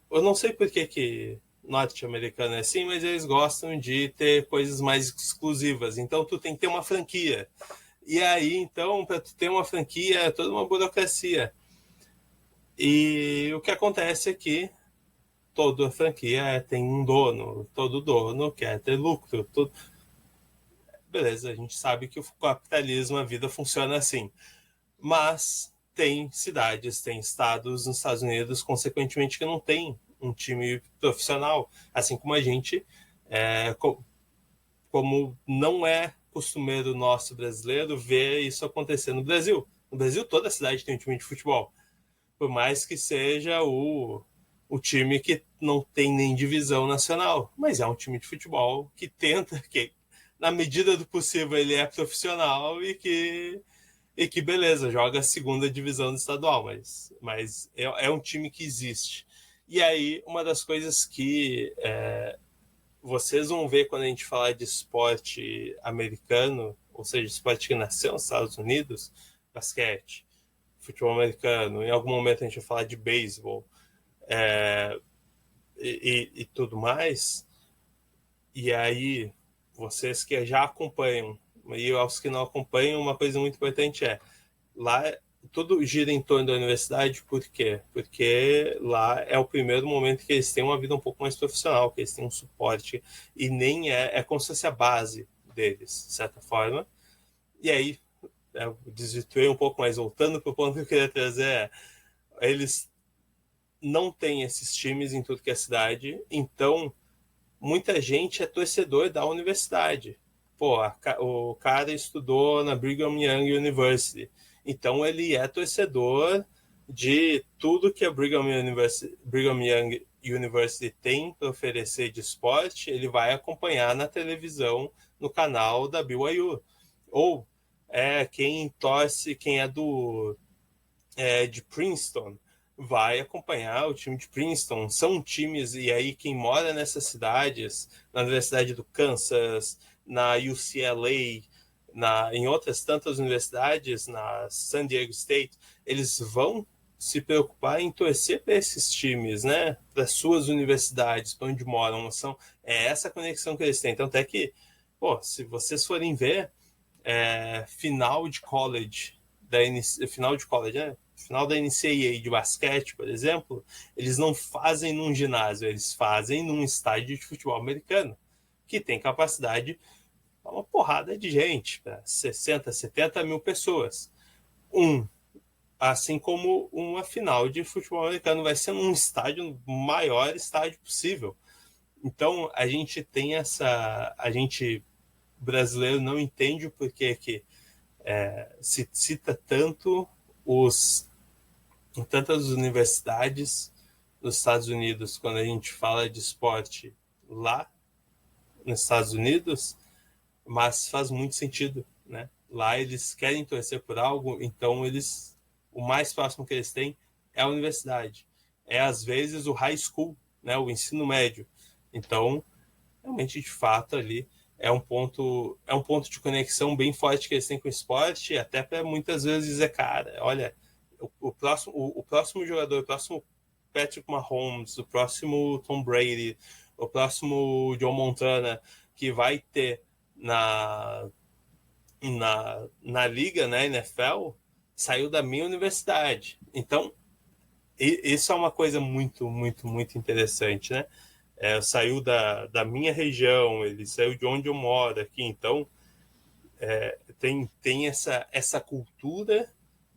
Eu não sei por que norte-americano é assim, mas eles gostam de ter coisas mais exclusivas. Então tu tem que ter uma franquia. E aí, então, para tu ter uma franquia, é toda uma burocracia. E o que acontece é que toda franquia tem um dono, todo dono quer ter lucro. Beleza, a gente sabe que o capitalismo, a vida funciona assim. Mas tem cidades, tem estados nos Estados Unidos, consequentemente, que não tem um time profissional. Assim como a gente, como não é costumeiro nosso brasileiro ver isso acontecer no Brasil. No Brasil, toda cidade tem um time de futebol. Por mais que seja o time que não tem nem divisão nacional. Mas é um time de futebol que tenta, que na medida do possível ele é profissional e que beleza, joga a segunda divisão do estadual, mas é um time que existe. E aí, uma das coisas que vocês vão ver quando a gente falar de esporte americano, ou seja, esporte que nasceu nos Estados Unidos, basquete, futebol americano, em algum momento a gente vai falar de beisebol e tudo mais. E aí, vocês que já acompanham, e aos que não acompanham, uma coisa muito importante lá tudo gira em torno da universidade, por quê? Porque lá é o primeiro momento que eles têm uma vida um pouco mais profissional, que eles têm um suporte, e nem é como se fosse a base deles, de certa forma. E aí, eu desvirtuei um pouco, mas voltando para o ponto que eu queria trazer, eles não têm esses times em tudo que é cidade, então muita gente é torcedor da universidade. pô, o cara estudou na Brigham Young University, então ele é torcedor de tudo que a Brigham Young University tem para oferecer de esporte, ele vai acompanhar na televisão, no canal da BYU. Ou quem torce, quem é de Princeton, vai acompanhar o time de Princeton. São times, e aí quem mora nessas cidades, na Universidade do Kansas, na UCLA, em outras tantas universidades, na San Diego State, eles vão se preocupar em torcer para esses times, né? Para suas universidades, para onde moram. É essa conexão que eles têm. Então, até que, pô, se vocês forem ver final de college, final de college, né? Final da NCAA de basquete, por exemplo, eles não fazem num ginásio, eles fazem num estádio de futebol americano, que tem capacidade para uma porrada de gente, para 60, 70 mil pessoas. Assim como uma final de futebol americano vai ser num estádio, no maior estádio possível. Então, a gente tem a gente brasileiro não entende o porquê que se cita tanto em tantas universidades nos Estados Unidos quando a gente fala de esporte lá nos Estados Unidos, mas faz muito sentido, né? Lá eles querem torcer por algo, então o mais próximo que eles têm é a universidade. É, às vezes, o high school, né? O ensino médio. Então, realmente, de fato, ali é um ponto de conexão bem forte que eles têm com o esporte, até para muitas vezes dizer, cara, olha, o próximo jogador, o próximo Patrick Mahomes, o próximo Tom Brady, o próximo Joe Montana, que vai ter na liga, né, NFL, saiu da minha universidade. Então, isso é uma coisa muito, muito, muito interessante, né? Saiu da minha região, ele saiu de onde eu moro aqui, então tem essa cultura,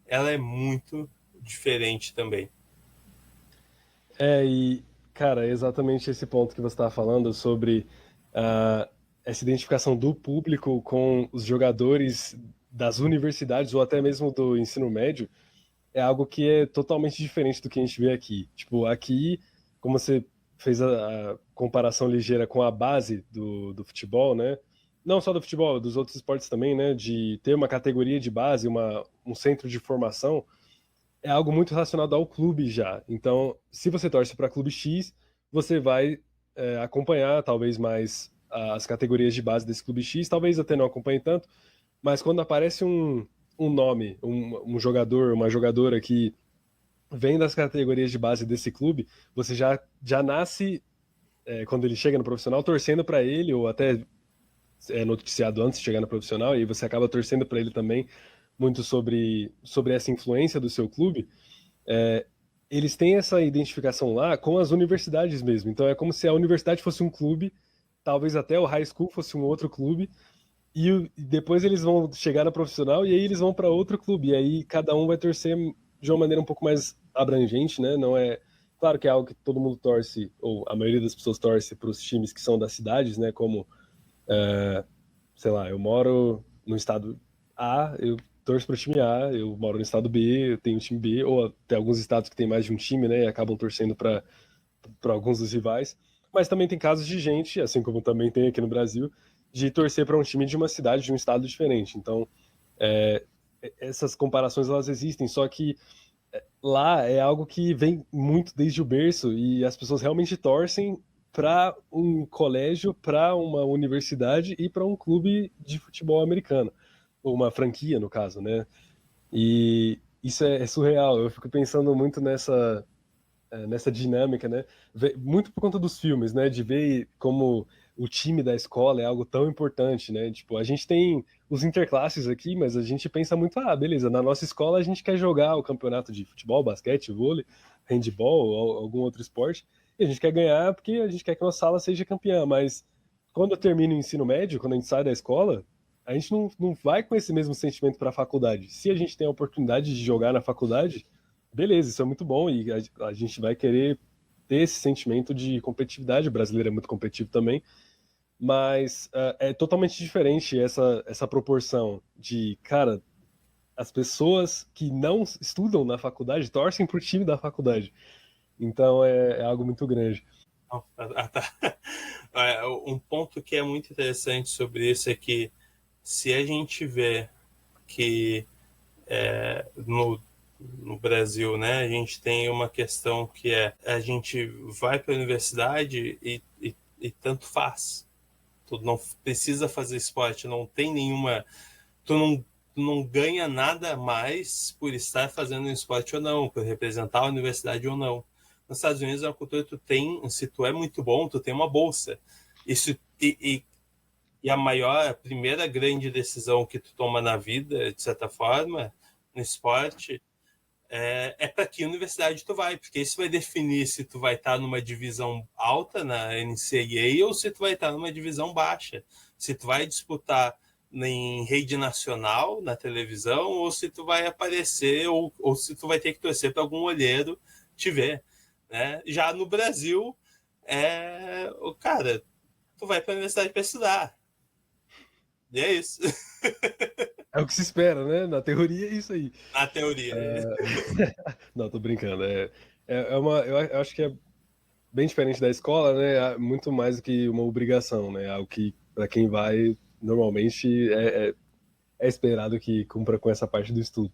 ela é muito diferente também. E, cara, é exatamente esse ponto que você estava falando sobre essa identificação do público com os jogadores das universidades ou até mesmo do ensino médio é algo que é totalmente diferente do que a gente vê aqui. Tipo, aqui, como você fez a comparação ligeira com a base do futebol, né? Não só do futebol, dos outros esportes também, né? De ter uma categoria de base, um centro de formação, é algo muito relacionado ao clube já. Então, se você torce para clube X, você vai acompanhar talvez mais as categorias de base desse clube X, talvez até não acompanhe tanto, mas quando aparece um nome, um jogador, uma jogadora que vem das categorias de base desse clube, você já nasce, quando ele chega no profissional, torcendo para ele, ou até noticiado antes de chegar no profissional, e você acaba torcendo para ele também, muito sobre essa influência do seu clube. Eles têm essa identificação lá com as universidades mesmo. Então é como se a universidade fosse um clube, talvez até o high school fosse um outro clube, e depois eles vão chegar no profissional e aí eles vão para outro clube. E aí cada um vai torcer de uma maneira um pouco mais abrangente, né? Não é. Claro que é algo que todo mundo torce, ou a maioria das pessoas torce para os times que são das cidades, né? Como, sei lá, eu moro no estado A, eu torço para o time A, eu moro no estado B, eu tenho o time B, ou tem alguns estados que tem mais de um time, né? E acabam torcendo para alguns dos rivais. Mas também tem casos de gente, assim como também tem aqui no Brasil, de torcer para um time de uma cidade, de um estado diferente. Então, é, essas comparações elas existem, só que lá é algo que vem muito desde o berço e as pessoas realmente torcem para um colégio, para uma universidade e para um clube de futebol americano, ou uma franquia no caso, né? E isso é surreal. Eu fico pensando muito nessa dinâmica, né? Muito por conta dos filmes, né? De ver como o time da escola é algo tão importante, né? Tipo, a gente tem os interclasses aqui, mas a gente pensa muito, beleza, na nossa escola a gente quer jogar o campeonato de futebol, basquete, vôlei, handebol, ou algum outro esporte, e a gente quer ganhar porque a gente quer que a nossa sala seja campeã, mas quando eu termino o ensino médio, quando a gente sai da escola, a gente não vai com esse mesmo sentimento para a faculdade. Se a gente tem a oportunidade de jogar na faculdade, beleza, isso é muito bom e a gente vai querer ter esse sentimento de competitividade. O brasileiro é muito competitivo também, Mas é totalmente diferente essa proporção de, cara, as pessoas que não estudam na faculdade torcem pro time da faculdade. Então é algo muito grande. Tá. Um ponto que é muito interessante sobre isso é que se a gente vê que no Brasil, né, a gente tem uma questão que é a gente vai para a universidade e tanto faz. Tu não precisa fazer esporte, não tem nenhuma. Tu não ganha nada mais por estar fazendo um esporte ou não, por representar a universidade ou não. Nos Estados Unidos, a cultura tu tem, se tu é muito bom, tu tem uma bolsa. Isso, e a primeira grande decisão que tu toma na vida, de certa forma, no esporte, para que universidade tu vai, porque isso vai definir se tu vai estar numa divisão alta na NCAA ou se tu vai estar numa divisão baixa. Se tu vai disputar em rede nacional, na televisão, ou se tu vai aparecer, ou se tu vai ter que torcer para algum olheiro te ver. Né? Já no Brasil, o cara, tu vai para a universidade para estudar. E é isso. É o que se espera, né? Na teoria é isso aí. Na teoria. Não, tô brincando. Eu acho que é bem diferente da escola, né? Muito mais do que uma obrigação, né? Algo que, para quem vai, normalmente é esperado que cumpra com essa parte do estudo.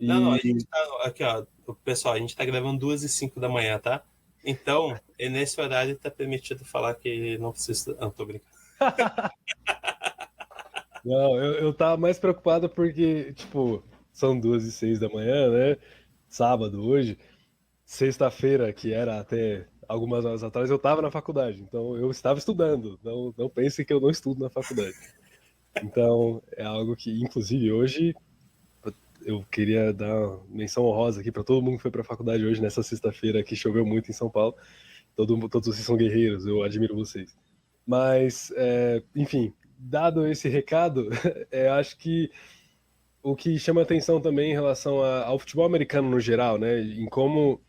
Não, a E gente tá. Aqui, ó, pessoal, a gente tá gravando 2h05 da manhã, tá? Então, nesse horário tá permitido falar que não precisa. Não, tô brincando. não, eu tava mais preocupado porque, tipo, são 2h06 da manhã, né? Sábado hoje. Sexta-feira, que era até algumas horas atrás, eu estava na faculdade. Então eu estava estudando. Não pense que eu não estudo na faculdade. Então é algo que, inclusive, hoje eu queria dar uma menção honrosa aqui para todo mundo que foi para a faculdade hoje, nessa sexta-feira que choveu muito em São Paulo. Todos vocês são guerreiros, eu admiro vocês. Mas, enfim, dado esse recado, acho que o que chama atenção também em relação ao futebol americano no geral, né, em como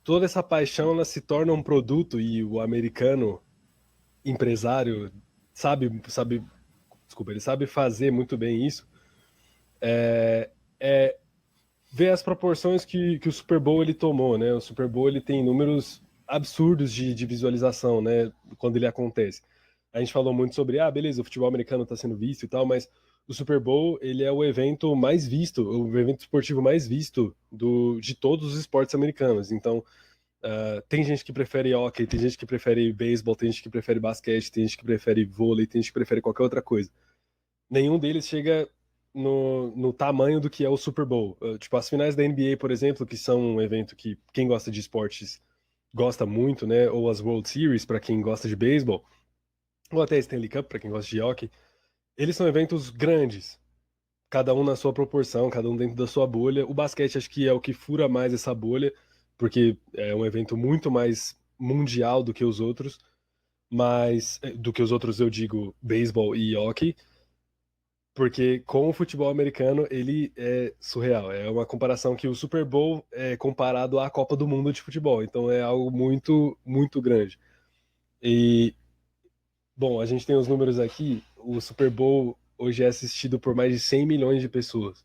toda essa paixão ela se torna um produto e o americano empresário sabe, desculpa, ele sabe fazer muito bem isso. É ver as proporções que o Super Bowl ele tomou, né? O Super Bowl ele tem números absurdos de visualização, né? Quando ele acontece. A gente falou muito sobre, beleza, o futebol americano está sendo visto e tal, mas o Super Bowl ele é o evento mais visto, o evento esportivo mais visto de todos os esportes americanos. Então, tem gente que prefere hockey, tem gente que prefere beisebol, tem gente que prefere basquete, tem gente que prefere vôlei, tem gente que prefere qualquer outra coisa. Nenhum deles chega no tamanho do que é o Super Bowl. Tipo, as finais da NBA, por exemplo, que são um evento que quem gosta de esportes gosta muito, né? Ou as World Series, para quem gosta de beisebol, ou até a Stanley Cup, para quem gosta de hockey, eles são eventos grandes. Cada um na sua proporção, cada um dentro da sua bolha. O basquete acho que é o que fura mais essa bolha, porque é um evento muito mais mundial do que os outros, mas do que os outros eu digo beisebol e hockey, porque com o futebol americano ele é surreal. É uma comparação que o Super Bowl é comparado à Copa do Mundo de futebol, então é algo muito, muito grande. E, bom, a gente tem os números aqui, o Super Bowl hoje é assistido por mais de 100 milhões de pessoas.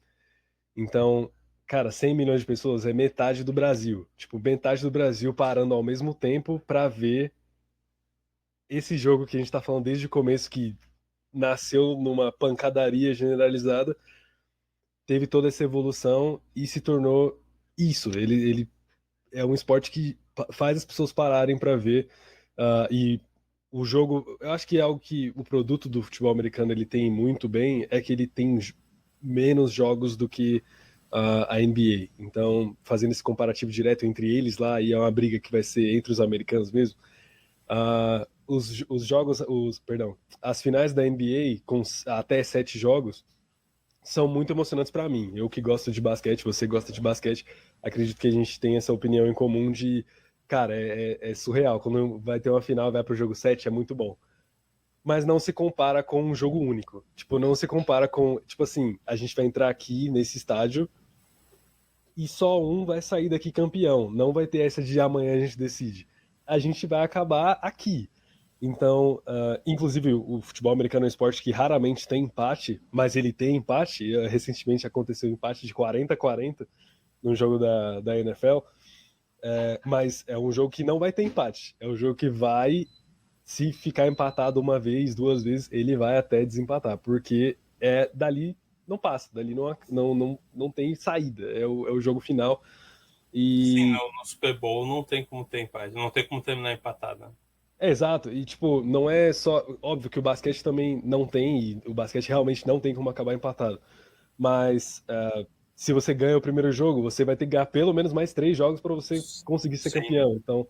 Então, cara, 100 milhões de pessoas é metade do Brasil. Tipo, metade do Brasil parando ao mesmo tempo para ver esse jogo que a gente tá falando desde o começo, que nasceu numa pancadaria generalizada, teve toda essa evolução e se tornou isso. Ele é um esporte que faz as pessoas pararem para ver. E o jogo, eu acho que é algo que o produto do futebol americano ele tem muito bem, é que ele tem menos jogos do que a NBA. Então, fazendo esse comparativo direto entre eles lá, e é uma briga que vai ser entre os americanos mesmo, os jogos, perdão, as finais da NBA com até 7 jogos são muito emocionantes para mim. Eu que gosto de basquete, você gosta de basquete, acredito que a gente tem essa opinião em comum de, cara, é surreal. Quando vai ter uma final e vai pro jogo 7 é muito bom. Mas não se compara com um jogo único. Tipo, não se compara com, tipo assim, a gente vai entrar aqui nesse estádio e só um vai sair daqui campeão. Não vai ter essa de amanhã a gente decide. A gente vai acabar aqui. Então, inclusive, o futebol americano é um esporte que raramente tem empate, mas ele tem empate. Recentemente aconteceu um empate de 40-40 num jogo da NFL. Mas é um jogo que não vai ter empate. É um jogo que vai, se ficar empatado uma vez, duas vezes, ele vai até desempatar, porque dali não passa, dali não tem saída. É o jogo final. Sim, E no Super Bowl não tem como ter empate, não tem como terminar empatado. Né? exato, e tipo, não é só. Óbvio que o basquete também não tem, e o basquete realmente não tem como acabar empatado. Mas se você ganha o primeiro jogo, você vai ter que ganhar pelo menos mais 3 jogos para você conseguir ser Sim, campeão. Então,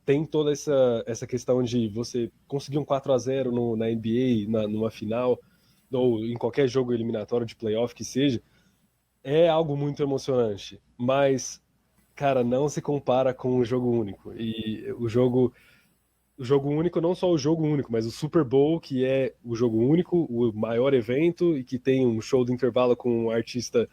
tem toda essa questão de você conseguir um 4-0 na NBA, numa final, ou em qualquer jogo eliminatório de playoff que seja, é algo muito emocionante. Mas, cara, não se compara com o jogo único. E o jogo único, não só o jogo único, mas o Super Bowl, que é o jogo único, o maior evento, e que tem um show de intervalo com um artista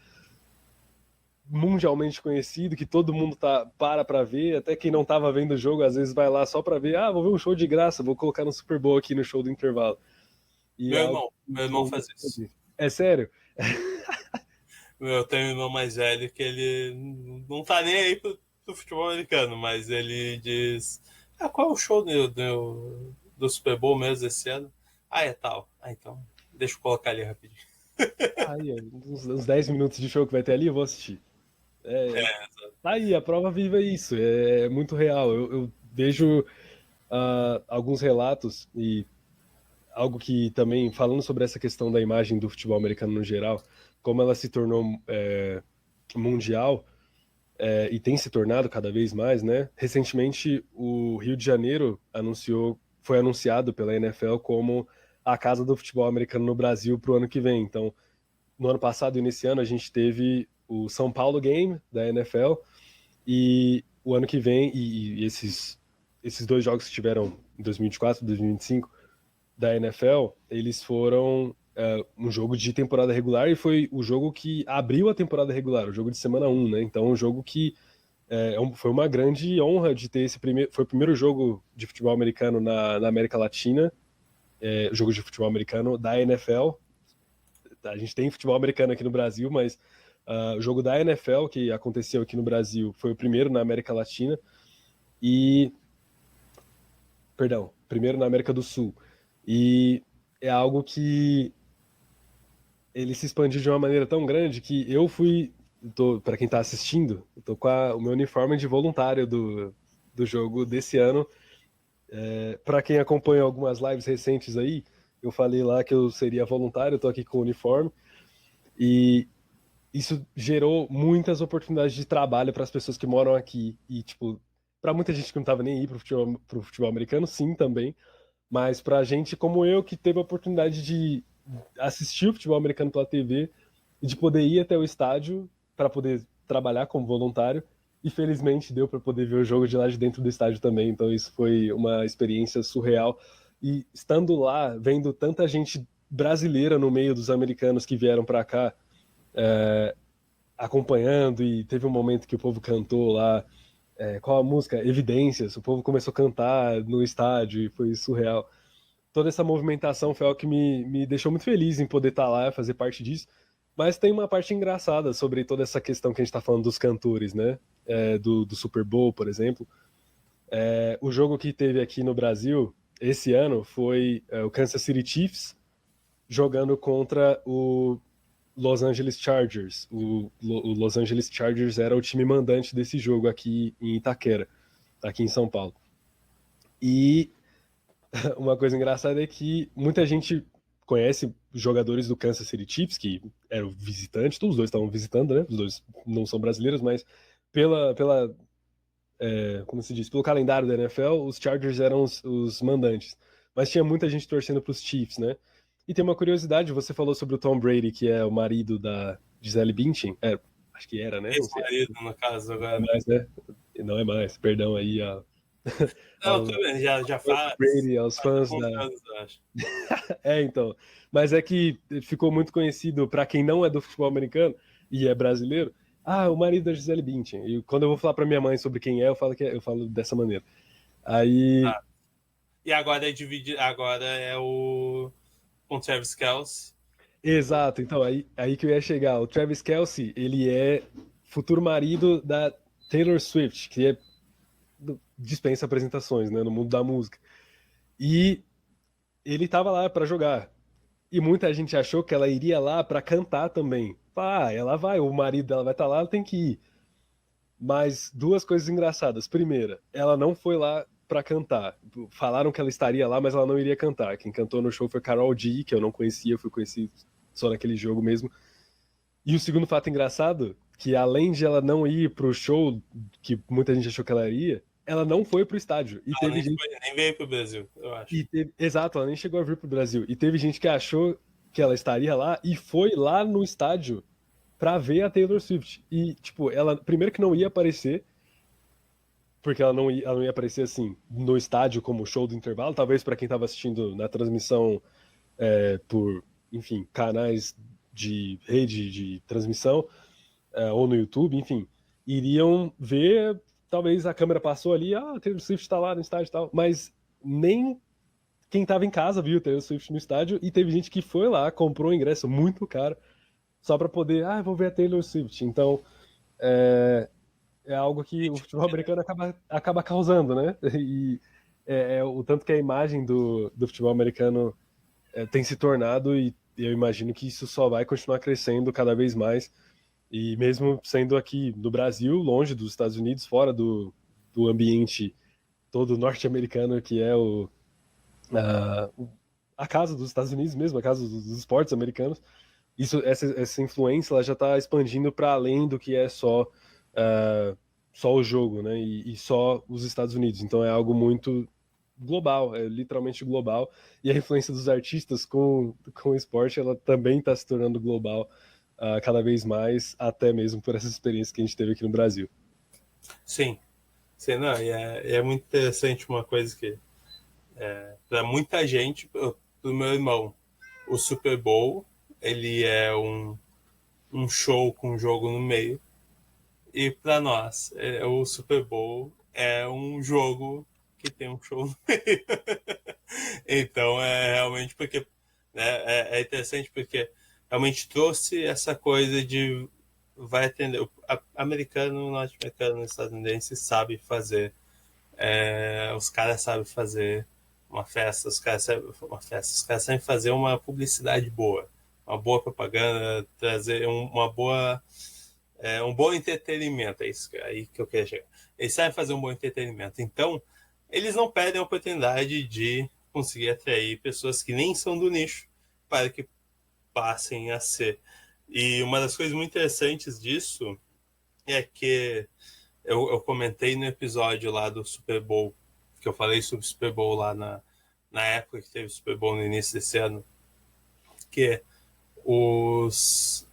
mundialmente conhecido, que todo mundo para ver, até quem não tava vendo o jogo, às vezes vai lá só para ver, vou ver um show de graça, vou colocar no Super Bowl aqui no show do intervalo. E é algo meu que irmão eu... faz isso. É sério? Eu tenho um irmão mais velho que ele não tá nem aí pro futebol americano, mas ele diz: qual é o show do Super Bowl mesmo esse ano? É tal. Então, deixa eu colocar ali rapidinho. Aí, uns 10 minutos de show que vai ter ali, eu vou assistir. Tá aí, a prova viva é isso, é muito real. Eu vejo alguns relatos e algo que também, falando sobre essa questão da imagem do futebol americano no geral, como ela se tornou mundial, e tem se tornado cada vez mais, né? Recentemente, o Rio de Janeiro foi anunciado pela NFL como a casa do futebol americano no Brasil para o ano que vem. Então, no ano passado e nesse ano, a gente teve o São Paulo Game da NFL e o ano que vem, e esses 2 jogos que tiveram em 2024 e 2025 da NFL, eles foram um jogo de temporada regular e foi o jogo que abriu a temporada regular, o jogo de semana 1, né? Então, um jogo que foi uma grande honra de ter esse primeiro. Foi o primeiro jogo de futebol americano na América Latina, jogo de futebol americano da NFL. A gente tem futebol americano aqui no Brasil, mas o jogo da NFL que aconteceu aqui no Brasil foi o primeiro na América Latina e. Perdão, primeiro na América do Sul. E é algo que ele se expandiu de uma maneira tão grande que eu fui. Para quem está assistindo, eu tô com o meu uniforme de voluntário do jogo desse ano. Para quem acompanha algumas lives recentes aí, eu falei lá que eu seria voluntário, eu tô aqui com o uniforme e isso gerou muitas oportunidades de trabalho para as pessoas que moram aqui e tipo, para muita gente que não tava nem aí pro futebol americano, sim, também, mas pra gente como eu que teve a oportunidade de assistir o futebol americano pela TV e de poder ir até o estádio para poder trabalhar como voluntário. E felizmente deu para poder ver o jogo de lá de dentro do estádio também. Então isso foi uma experiência surreal. E estando lá, vendo tanta gente brasileira no meio dos americanos que vieram para cá, acompanhando, e teve um momento que o povo cantou lá, qual a música? Evidências. O povo começou a cantar no estádio e foi surreal. Toda essa movimentação foi algo que me deixou muito feliz em poder estar lá, fazer parte disso. Mas tem uma parte engraçada sobre toda essa questão que a gente está falando dos cantores, né? Do Super Bowl, por exemplo. O jogo que teve aqui no Brasil esse ano foi o Kansas City Chiefs jogando contra o Los Angeles Chargers. O Los Angeles Chargers era o time mandante desse jogo aqui em Itaquera, aqui em São Paulo. E uma coisa engraçada é que muita gente conhece jogadores do Kansas City Chiefs, que eram visitantes, todos os dois estavam visitando, né? Os dois não são brasileiros, mas como se diz, pelo calendário da NFL, os Chargers eram os mandantes. Mas tinha muita gente torcendo para os Chiefs, né? E tem uma curiosidade, você falou sobre o Tom Brady, que é o marido da Gisele Bündchen. Acho que era, né? Não sei. Ex-marido, no caso, Não é agora. mais, né? Não é mais, perdão aí Não, aos tudo bem, já fãs do Brady, aos faz fãs alguns da. anos, eu acho. Então. Mas é que ficou muito conhecido para quem não é do futebol americano e é brasileiro. O marido da Gisele Bündchen. E quando eu vou falar para minha mãe sobre quem é, eu falo dessa maneira. Aí, Ah, E agora é dividido, agora é o com Travis Kelce. Exato, então aí que eu ia chegar. O Travis Kelce, ele é futuro marido da Taylor Swift, que dispensa apresentações, né, no mundo da música. E ele tava lá pra jogar. E muita gente achou que ela iria lá pra cantar também. Ela vai, o marido dela vai estar lá, ela tem que ir. Mas duas coisas engraçadas. Primeira, ela não foi lá pra cantar. Falaram que ela estaria lá, mas ela não iria cantar. Quem cantou no show foi Karol G, que eu não conhecia, eu fui conhecido só naquele jogo mesmo. E o segundo fato engraçado, que além de ela não ir pro show, que muita gente achou que ela iria, ela não foi pro estádio. E Ela teve gente. nem veio pro Brasil, eu acho. Exato, ela nem chegou a vir pro Brasil. E teve gente que achou que ela estaria lá e foi lá no estádio pra ver a Taylor Swift. E, tipo, ela, primeiro que não ia aparecer, porque ela não ia aparecer assim no estádio como show do intervalo, talvez para quem tava assistindo na transmissão por, enfim, canais de rede de transmissão, ou no YouTube, enfim, iriam ver, talvez a câmera passou ali, Taylor Swift tá lá no estádio e tal, mas nem quem tava em casa viu Taylor Swift no estádio, e teve gente que foi lá, comprou um ingresso muito caro, só para poder, vou ver a Taylor Swift. Então, é algo que o futebol americano acaba causando, né? E o tanto que a imagem do futebol americano tem se tornado, e eu imagino que isso só vai continuar crescendo cada vez mais. E mesmo sendo aqui no Brasil, longe dos Estados Unidos, fora do ambiente todo norte-americano que é a, a casa dos Estados Unidos mesmo, a casa dos esportes americanos, essa influência ela já está expandindo para além do que é só o jogo, né? E só os Estados Unidos. Então é algo muito global, é literalmente global. E a influência dos artistas com o esporte, ela também está se tornando global cada vez mais, até mesmo por essa experiência que a gente teve aqui no Brasil. Sim, sim, não, é muito interessante uma coisa que, para muita gente, pro meu irmão, o Super Bowl, ele é um show com um jogo no meio, e para nós, o Super Bowl é um jogo que tem um show no meio. Então é realmente porque, né, é interessante porque realmente trouxe essa coisa de vai atender o americano, norte-americano, estadunidense sabe fazer, os caras sabem fazer uma festa, os caras sabem fazer uma publicidade boa, uma boa propaganda, trazer um bom entretenimento, é isso aí que eu queria chegar. Eles sabem fazer um bom entretenimento, então eles não perdem a oportunidade de conseguir atrair pessoas que nem são do nicho para que passem a ser. E uma das coisas muito interessantes disso é que eu comentei no episódio lá do Super Bowl, que eu falei sobre o Super Bowl lá na época que teve o Super Bowl no início desse ano, que os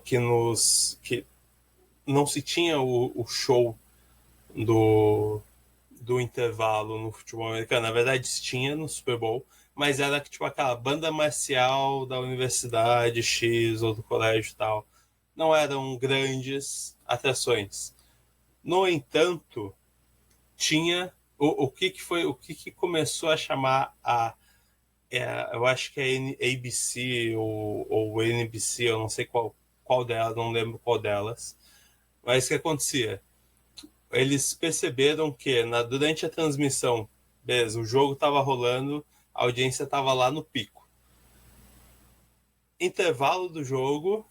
que não se tinha o show do, do intervalo no futebol americano. Na verdade, se tinha no Super Bowl, mas era tipo aquela banda marcial da universidade X ou do colégio e tal. Não eram grandes atrações. No entanto, tinha o que foi o que começou a chamar eu acho que é ABC ou NBC, eu não sei qual delas, não lembro qual delas. Mas o que acontecia? Eles perceberam que durante a transmissão, beleza, o jogo estava rolando, a audiência estava lá no pico. Intervalo do jogo,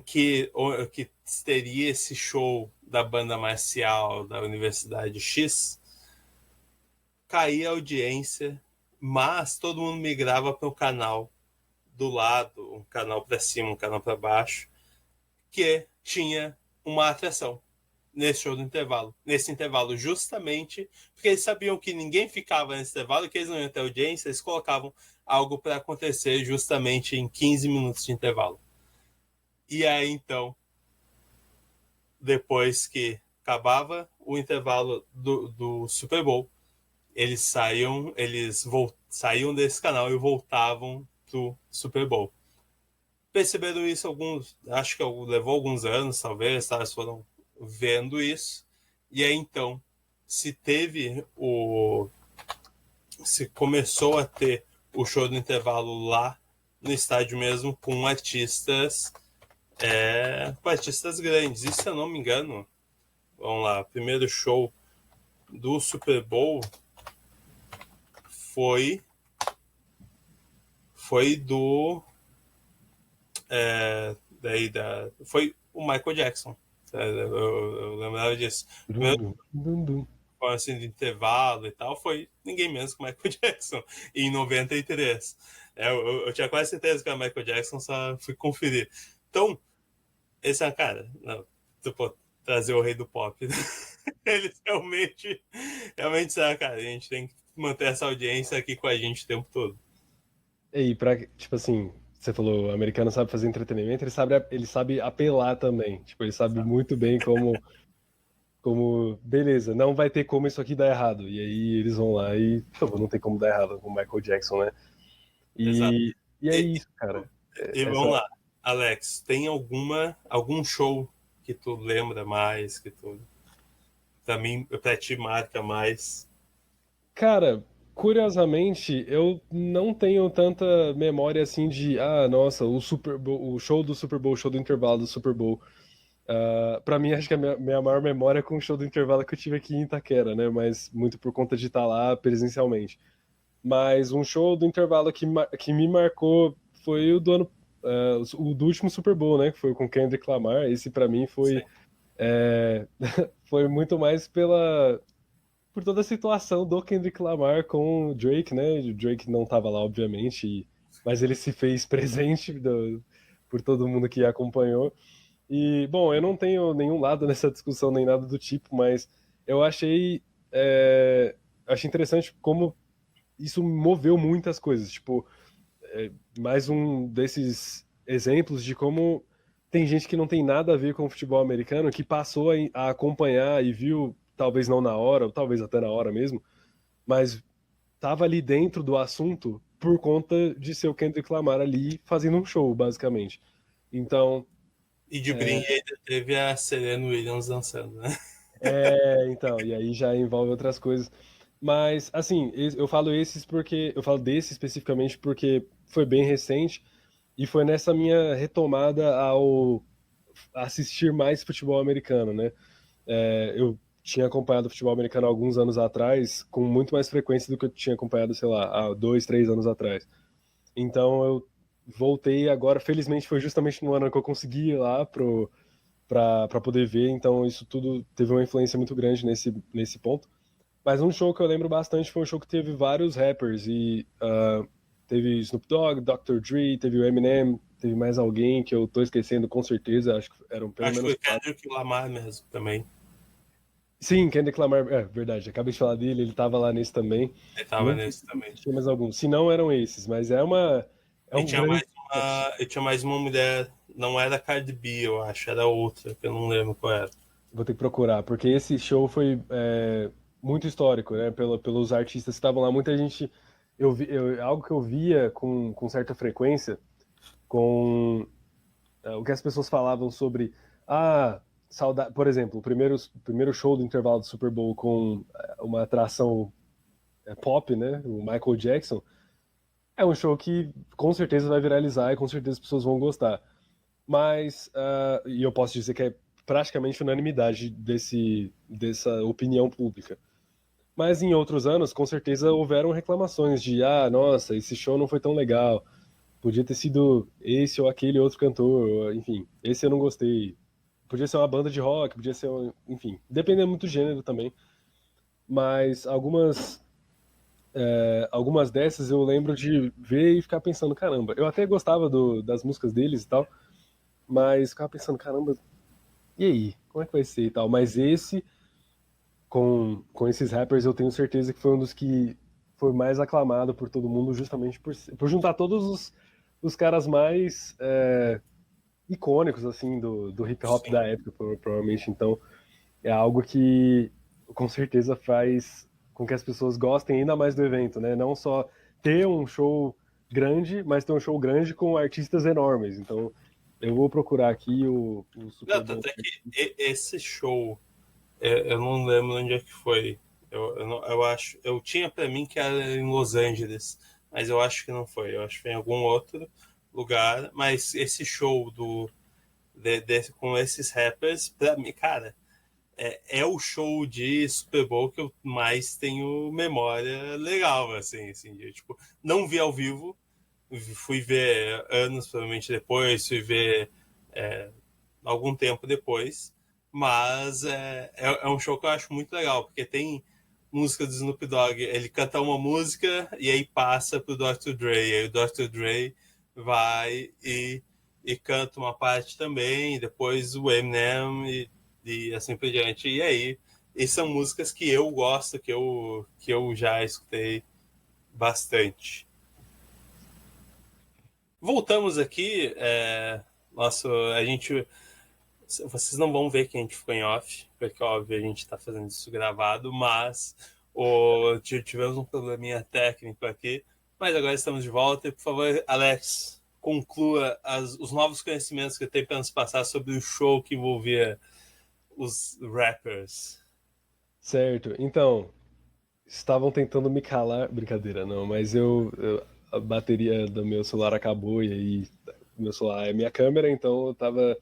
que teria esse show da banda marcial da Universidade X, caía a audiência, mas todo mundo migrava para o canal do lado, um canal para cima, um canal para baixo, que tinha uma atração nesse show do intervalo. Nesse intervalo, justamente porque eles sabiam que ninguém ficava nesse intervalo, que eles não iam ter audiência, eles colocavam algo para acontecer justamente em 15 minutos de intervalo. E aí, então, depois que acabava o intervalo do Super Bowl, eles saíam desse canal e voltavam pro Super Bowl. Perceberam isso acho que levou alguns anos, talvez, tá? Eles foram vendo isso. E aí, então, se teve se começou a ter o show do intervalo lá no estádio mesmo com artistas grandes. E se eu não me engano, vamos lá, o primeiro show do Super Bowl foi do foi o Michael Jackson. Eu lembrava disso. O primeiro assim, de intervalo e tal, foi ninguém menos que o Michael Jackson, em 93. Eu tinha quase certeza que era o Michael Jackson, só fui conferir. Então, esse é, cara, não, tipo, trazer o rei do pop. Eles realmente, sabe, cara, a gente tem que manter essa audiência aqui com a gente o tempo todo. E pra, tipo assim, você falou, o americano sabe fazer entretenimento, ele sabe apelar também. Tipo, ele sabe muito bem como, beleza, não vai ter como isso aqui dar errado. E aí eles vão lá e, pô, não tem como dar errado com o Michael Jackson, né? Exato. E é E, isso, cara. e Essa, vamos lá, Alex, tem algum show que tu lembra mais, que tu pra ti marca mais? cara, curiosamente, eu não tenho tanta memória assim de, nossa, o Super Bowl, o show do Super Bowl, o show do intervalo do Super Bowl. Pra mim, acho que a minha maior memória é com o show do intervalo que eu tive aqui em Itaquera, né? Mas muito por conta de estar lá presencialmente. Mas um show do intervalo que me marcou foi o do ano, o do último Super Bowl, né? Que foi com Kendrick Lamar. Esse pra mim Sim. é, foi muito mais por toda a situação do Kendrick Lamar com o Drake, né? O Drake não tava lá, obviamente, mas ele se fez presente por todo mundo que acompanhou. E, bom, eu não tenho nenhum lado nessa discussão nem nada do tipo, mas eu achei interessante como isso moveu muitas coisas. Tipo, mais um desses exemplos de como tem gente que não tem nada a ver com o futebol americano, que passou a acompanhar e viu, talvez não na hora, ou talvez até na hora mesmo, mas estava ali dentro do assunto por conta de ser o Kendrick Lamar ali fazendo um show, basicamente. Então, E de brinde ainda teve a Serena Williams dançando, né? e aí já envolve outras coisas. Mas, assim, eu falo desse especificamente porque foi bem recente e foi nessa minha retomada ao assistir mais futebol americano, né? Eu tinha acompanhado futebol americano há alguns anos atrás, com muito mais frequência do que eu tinha acompanhado, sei lá, há 2, 3 anos atrás. Então eu voltei agora, felizmente foi justamente no ano que eu consegui ir lá pra poder ver, então isso tudo teve uma influência muito grande nesse ponto. Mas um show que eu lembro bastante foi um show que teve vários rappers e teve Snoop Dogg, Dr. Dre, teve o Eminem, teve mais alguém que eu tô esquecendo com certeza, acho que eram pelo Acho que menos foi quatro. Kendrick Lamar mesmo também. Sim, Kendrick Lamar, verdade, acabei de falar dele, ele tava lá nesse também. Ele tava Não nesse também. tinha mais alguns, se não eram esses, mas é E um tinha grande. mais uma mulher, não era Cardi B, eu acho, era outra, que eu não lembro qual era. Vou ter que procurar, porque esse show foi muito histórico, né? Pelos artistas que estavam lá. Muita gente. Algo que eu via com certa frequência, com o que as pessoas falavam sobre. Saudade. Por exemplo, o primeiro show do intervalo do Super Bowl com uma atração pop, né? O Michael Jackson. É um show que com certeza vai viralizar e com certeza as pessoas vão gostar. Mas, e eu posso dizer que é praticamente unanimidade dessa opinião pública. Mas em outros anos, com certeza houveram reclamações de, nossa, esse show não foi tão legal, podia ter sido esse ou aquele outro cantor, enfim, esse eu não gostei. Podia ser uma banda de rock, podia ser, enfim, dependendo muito do gênero também. Mas algumas dessas eu lembro de ver e ficar pensando, caramba, eu até gostava das músicas deles e tal, mas ficava pensando, caramba, e aí, como é que vai ser e tal? Mas com esses rappers, eu tenho certeza que foi um dos que foi mais aclamado por todo mundo, justamente por juntar todos os caras mais icônicos, assim, do hip hop Sim. da época, provavelmente. Então, é algo que com certeza faz com que as pessoas gostem ainda mais do evento, né? Não só ter um show grande, mas ter um show grande com artistas enormes. Então, eu vou procurar aqui o Super Não, Bowl. tanto é que esse show, eu não lembro onde é que foi. Eu tinha para mim que era em Los Angeles, mas eu acho que não foi. Eu acho que foi em algum outro lugar. Mas esse show com esses rappers, para mim, cara, é o show de Super Bowl que eu mais tenho memória legal, assim de, tipo, não vi ao vivo, fui ver anos provavelmente depois, fui ver algum tempo depois, mas é um show que eu acho muito legal, porque tem música do Snoop Dogg, ele canta uma música e aí passa pro Dr. Dre, e aí o Dr. Dre vai e canta uma parte também, depois o Eminem e assim por diante. E aí, e são músicas que eu gosto, que eu já escutei bastante. Voltamos aqui, a gente, vocês não vão ver que a gente ficou em off, porque óbvio a gente está fazendo isso gravado, mas tivemos um probleminha técnico aqui, mas agora estamos de volta. E por favor, Alex, conclua os novos conhecimentos que eu tenho para nos passar sobre o show que envolvia os rappers. Certo. Então, estavam tentando me calar. Brincadeira, não, mas a bateria do meu celular acabou e aí meu celular é minha câmera, então eu tava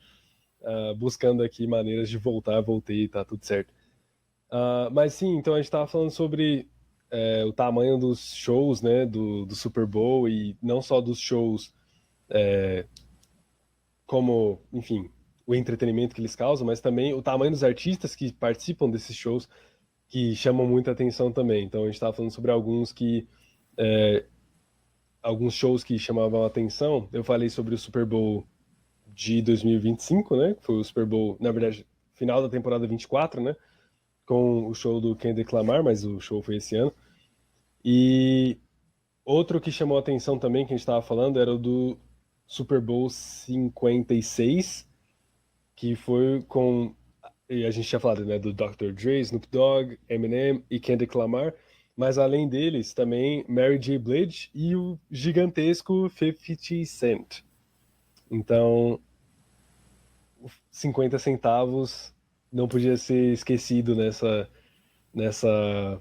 buscando aqui maneiras de voltar, voltei e tá tudo certo. Mas sim, então a gente tava falando sobre o tamanho dos shows, né, do Super Bowl e não só dos shows como, enfim, o entretenimento que eles causam, mas também o tamanho dos artistas que participam desses shows que chamam muita atenção também. Então a gente estava falando sobre alguns shows que chamavam a atenção. Eu falei sobre o Super Bowl de 2025, né? Que foi o Super Bowl, na verdade, final da temporada 24, né? Com o show do Kendrick Lamar, mas o show foi esse ano. E outro que chamou a atenção também, que a gente estava falando, era o do Super Bowl 56, que foi com. E a gente tinha falado, né, do Dr. Dre, Snoop Dogg, Eminem e Kendrick Lamar, mas além deles também Mary J. Blige e o gigantesco 50 Cent. Então, 50 centavos não podia ser esquecido nessa, nessa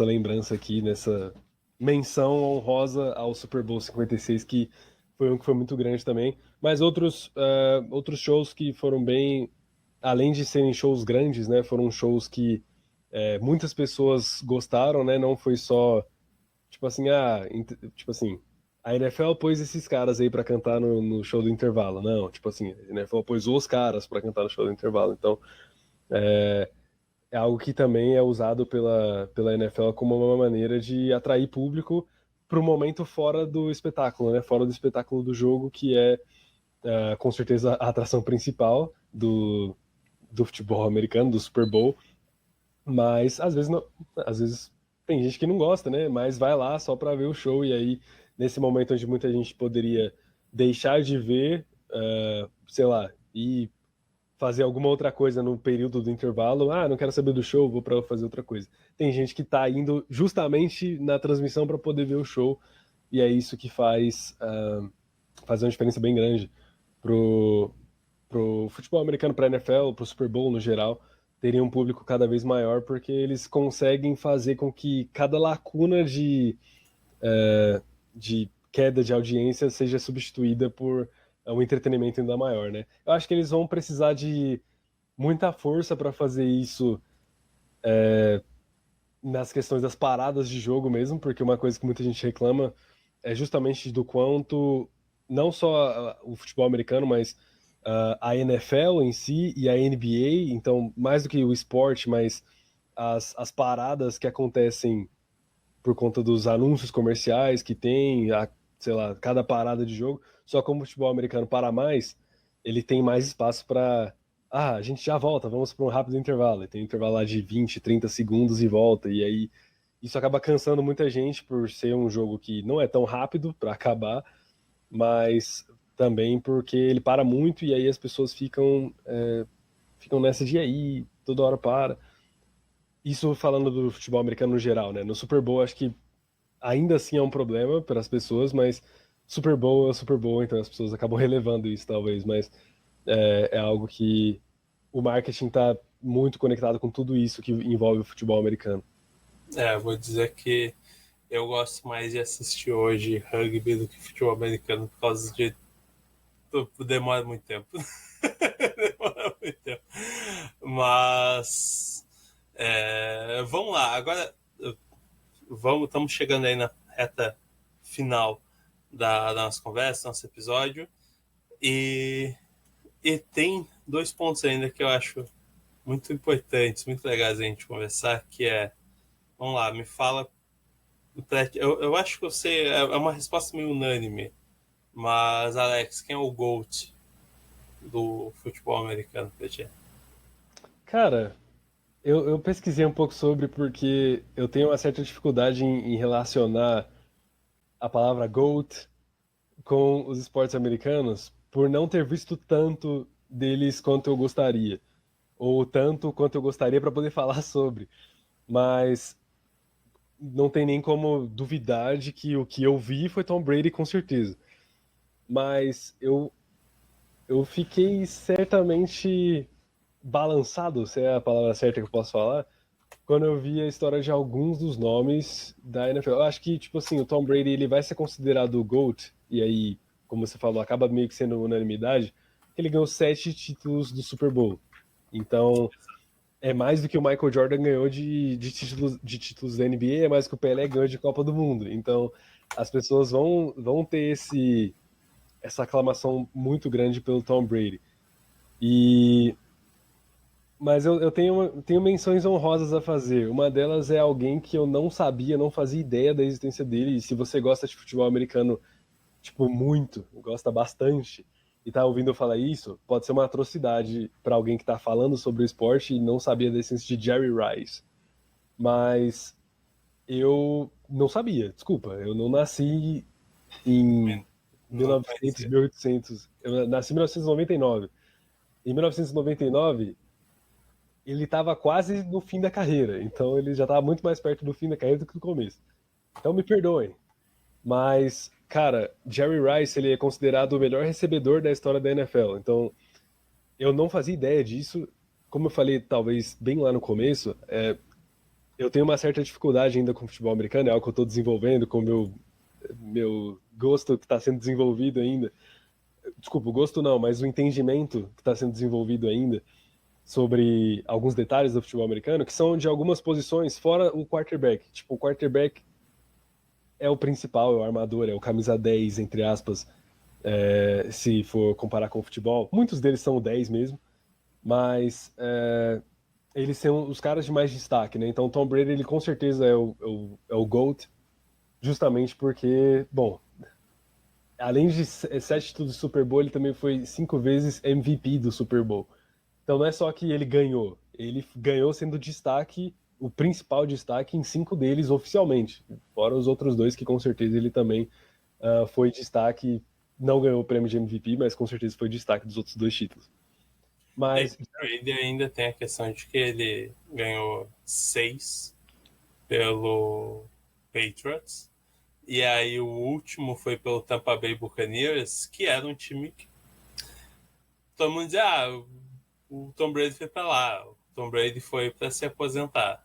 lembrança aqui, nessa menção honrosa ao Super Bowl 56, que foi um que foi muito grande também. Mas outros shows que foram bem, além de serem shows grandes, né, foram shows que muitas pessoas gostaram, né, não foi só, tipo assim, tipo assim, a NFL pôs esses caras aí pra cantar no show do intervalo. Não, tipo assim, a NFL pôs os caras pra cantar no show do intervalo. Então, é algo que também é usado pela NFL como uma maneira de atrair público para o momento fora do espetáculo, né? Fora do espetáculo do jogo, que é com certeza a atração principal do futebol americano, do Super Bowl. Mas às vezes não, às vezes tem gente que não gosta, né? Mas vai lá só para ver o show e aí nesse momento onde muita gente poderia deixar de ver, sei lá, e fazer alguma outra coisa no período do intervalo. Ah, não quero saber do show, vou para fazer outra coisa. Tem gente que tá indo justamente na transmissão para poder ver o show e é isso que faz uma diferença bem grande pro futebol americano, para NFL, pro Super Bowl no geral, teria um público cada vez maior porque eles conseguem fazer com que cada lacuna de queda de audiência seja substituída por um entretenimento ainda maior, né? Eu acho que eles vão precisar de muita força para fazer isso nas questões das paradas de jogo mesmo, porque uma coisa que muita gente reclama é justamente do quanto não só o futebol americano, mas a NFL em si e a NBA, então mais do que o esporte, mas as paradas que acontecem por conta dos anúncios comerciais que tem, sei lá, cada parada de jogo. Só como o futebol americano para mais, ele tem mais espaço para. Ah, a gente já volta, vamos para um rápido intervalo. E tem um intervalo lá de 20, 30 segundos e volta. E aí isso acaba cansando muita gente por ser um jogo que não é tão rápido para acabar, mas também porque ele para muito e aí as pessoas ficam nessa de aí, toda hora para. Isso falando do futebol americano no geral, né? No Super Bowl, acho que ainda assim é um problema para as pessoas, mas Super Bowl é o Super Bowl, então as pessoas acabam relevando isso talvez, mas é algo que o marketing está muito conectado com tudo isso que envolve o futebol americano. Vou dizer que eu gosto mais de assistir hoje rugby do que futebol americano por causa de... Demora muito tempo. Demora muito tempo. Mas... vamos lá. Agora, estamos chegando aí na reta final da nossa conversa, nosso episódio. E tem 2 pontos ainda que eu acho muito importantes, muito legais a gente conversar, que é... Vamos lá, me fala... Eu acho que eu sei, é uma resposta meio unânime, mas, Alex, quem é o GOAT do futebol americano, PG? Cara, eu pesquisei um pouco sobre porque eu tenho uma certa dificuldade em relacionar a palavra GOAT com os esportes americanos por não ter visto tanto deles quanto eu gostaria, ou tanto quanto eu gostaria para poder falar sobre. Mas não tem nem como duvidar de que o que eu vi foi Tom Brady, com certeza. Mas eu fiquei certamente balançado, se é a palavra certa que eu posso falar, quando eu vi a história de alguns dos nomes da NFL. Eu acho que, tipo assim, o Tom Brady ele vai ser considerado o GOAT, e aí, como você falou, acaba meio que sendo unanimidade, que ele ganhou 7 títulos do Super Bowl. Então, é mais do que o Michael Jordan ganhou de títulos da NBA, é mais do que o Pelé ganhou de Copa do Mundo. Então, as pessoas vão ter essa aclamação muito grande pelo Tom Brady. Mas eu tenho menções honrosas a fazer. Uma delas é alguém que eu não sabia, não fazia ideia da existência dele. E se você gosta de futebol americano, tipo, muito, gosta bastante, e tá ouvindo eu falar isso, pode ser uma atrocidade para alguém que tá falando sobre o esporte e não sabia da existência de Jerry Rice. Mas eu não sabia, desculpa. Eu não nasci em Não 1900, conhecia. 1800. Eu nasci em 1999. Em 1999 ele estava quase no fim da carreira, então ele já estava muito mais perto do fim da carreira do que do começo. Então me perdoem, mas cara, Jerry Rice ele é considerado o melhor recebedor da história da NFL. Então eu não fazia ideia disso. Como eu falei, talvez bem lá no começo, eu tenho uma certa dificuldade ainda com o futebol americano, é algo que eu estou desenvolvendo com o meu gosto que está sendo desenvolvido ainda. Desculpa, o gosto não, mas o entendimento que está sendo desenvolvido ainda sobre alguns detalhes do futebol americano, que são de algumas posições fora o quarterback. Tipo, o quarterback é o principal, é o armador, é o camisa 10, entre aspas, se for comparar com o futebol. Muitos deles são o 10 mesmo, mas eles são os caras de mais destaque, né? Então, Tom Brady, ele com certeza é o GOAT, justamente porque, bom, além de 7 títulos do Super Bowl, ele também foi 5 vezes MVP do Super Bowl. Então não é só que ele ganhou sendo destaque, o principal destaque em 5 deles oficialmente, fora os outros 2 que com certeza ele também foi destaque, não ganhou o prêmio de MVP, mas com certeza foi destaque dos outros 2 títulos. Mas Ele ainda tem a questão de que ele ganhou 6 pelo Patriots, e aí o último foi pelo Tampa Bay Buccaneers, que era um time que todo mundo dizia, o Tom Brady foi pra lá, o Tom Brady foi pra se aposentar.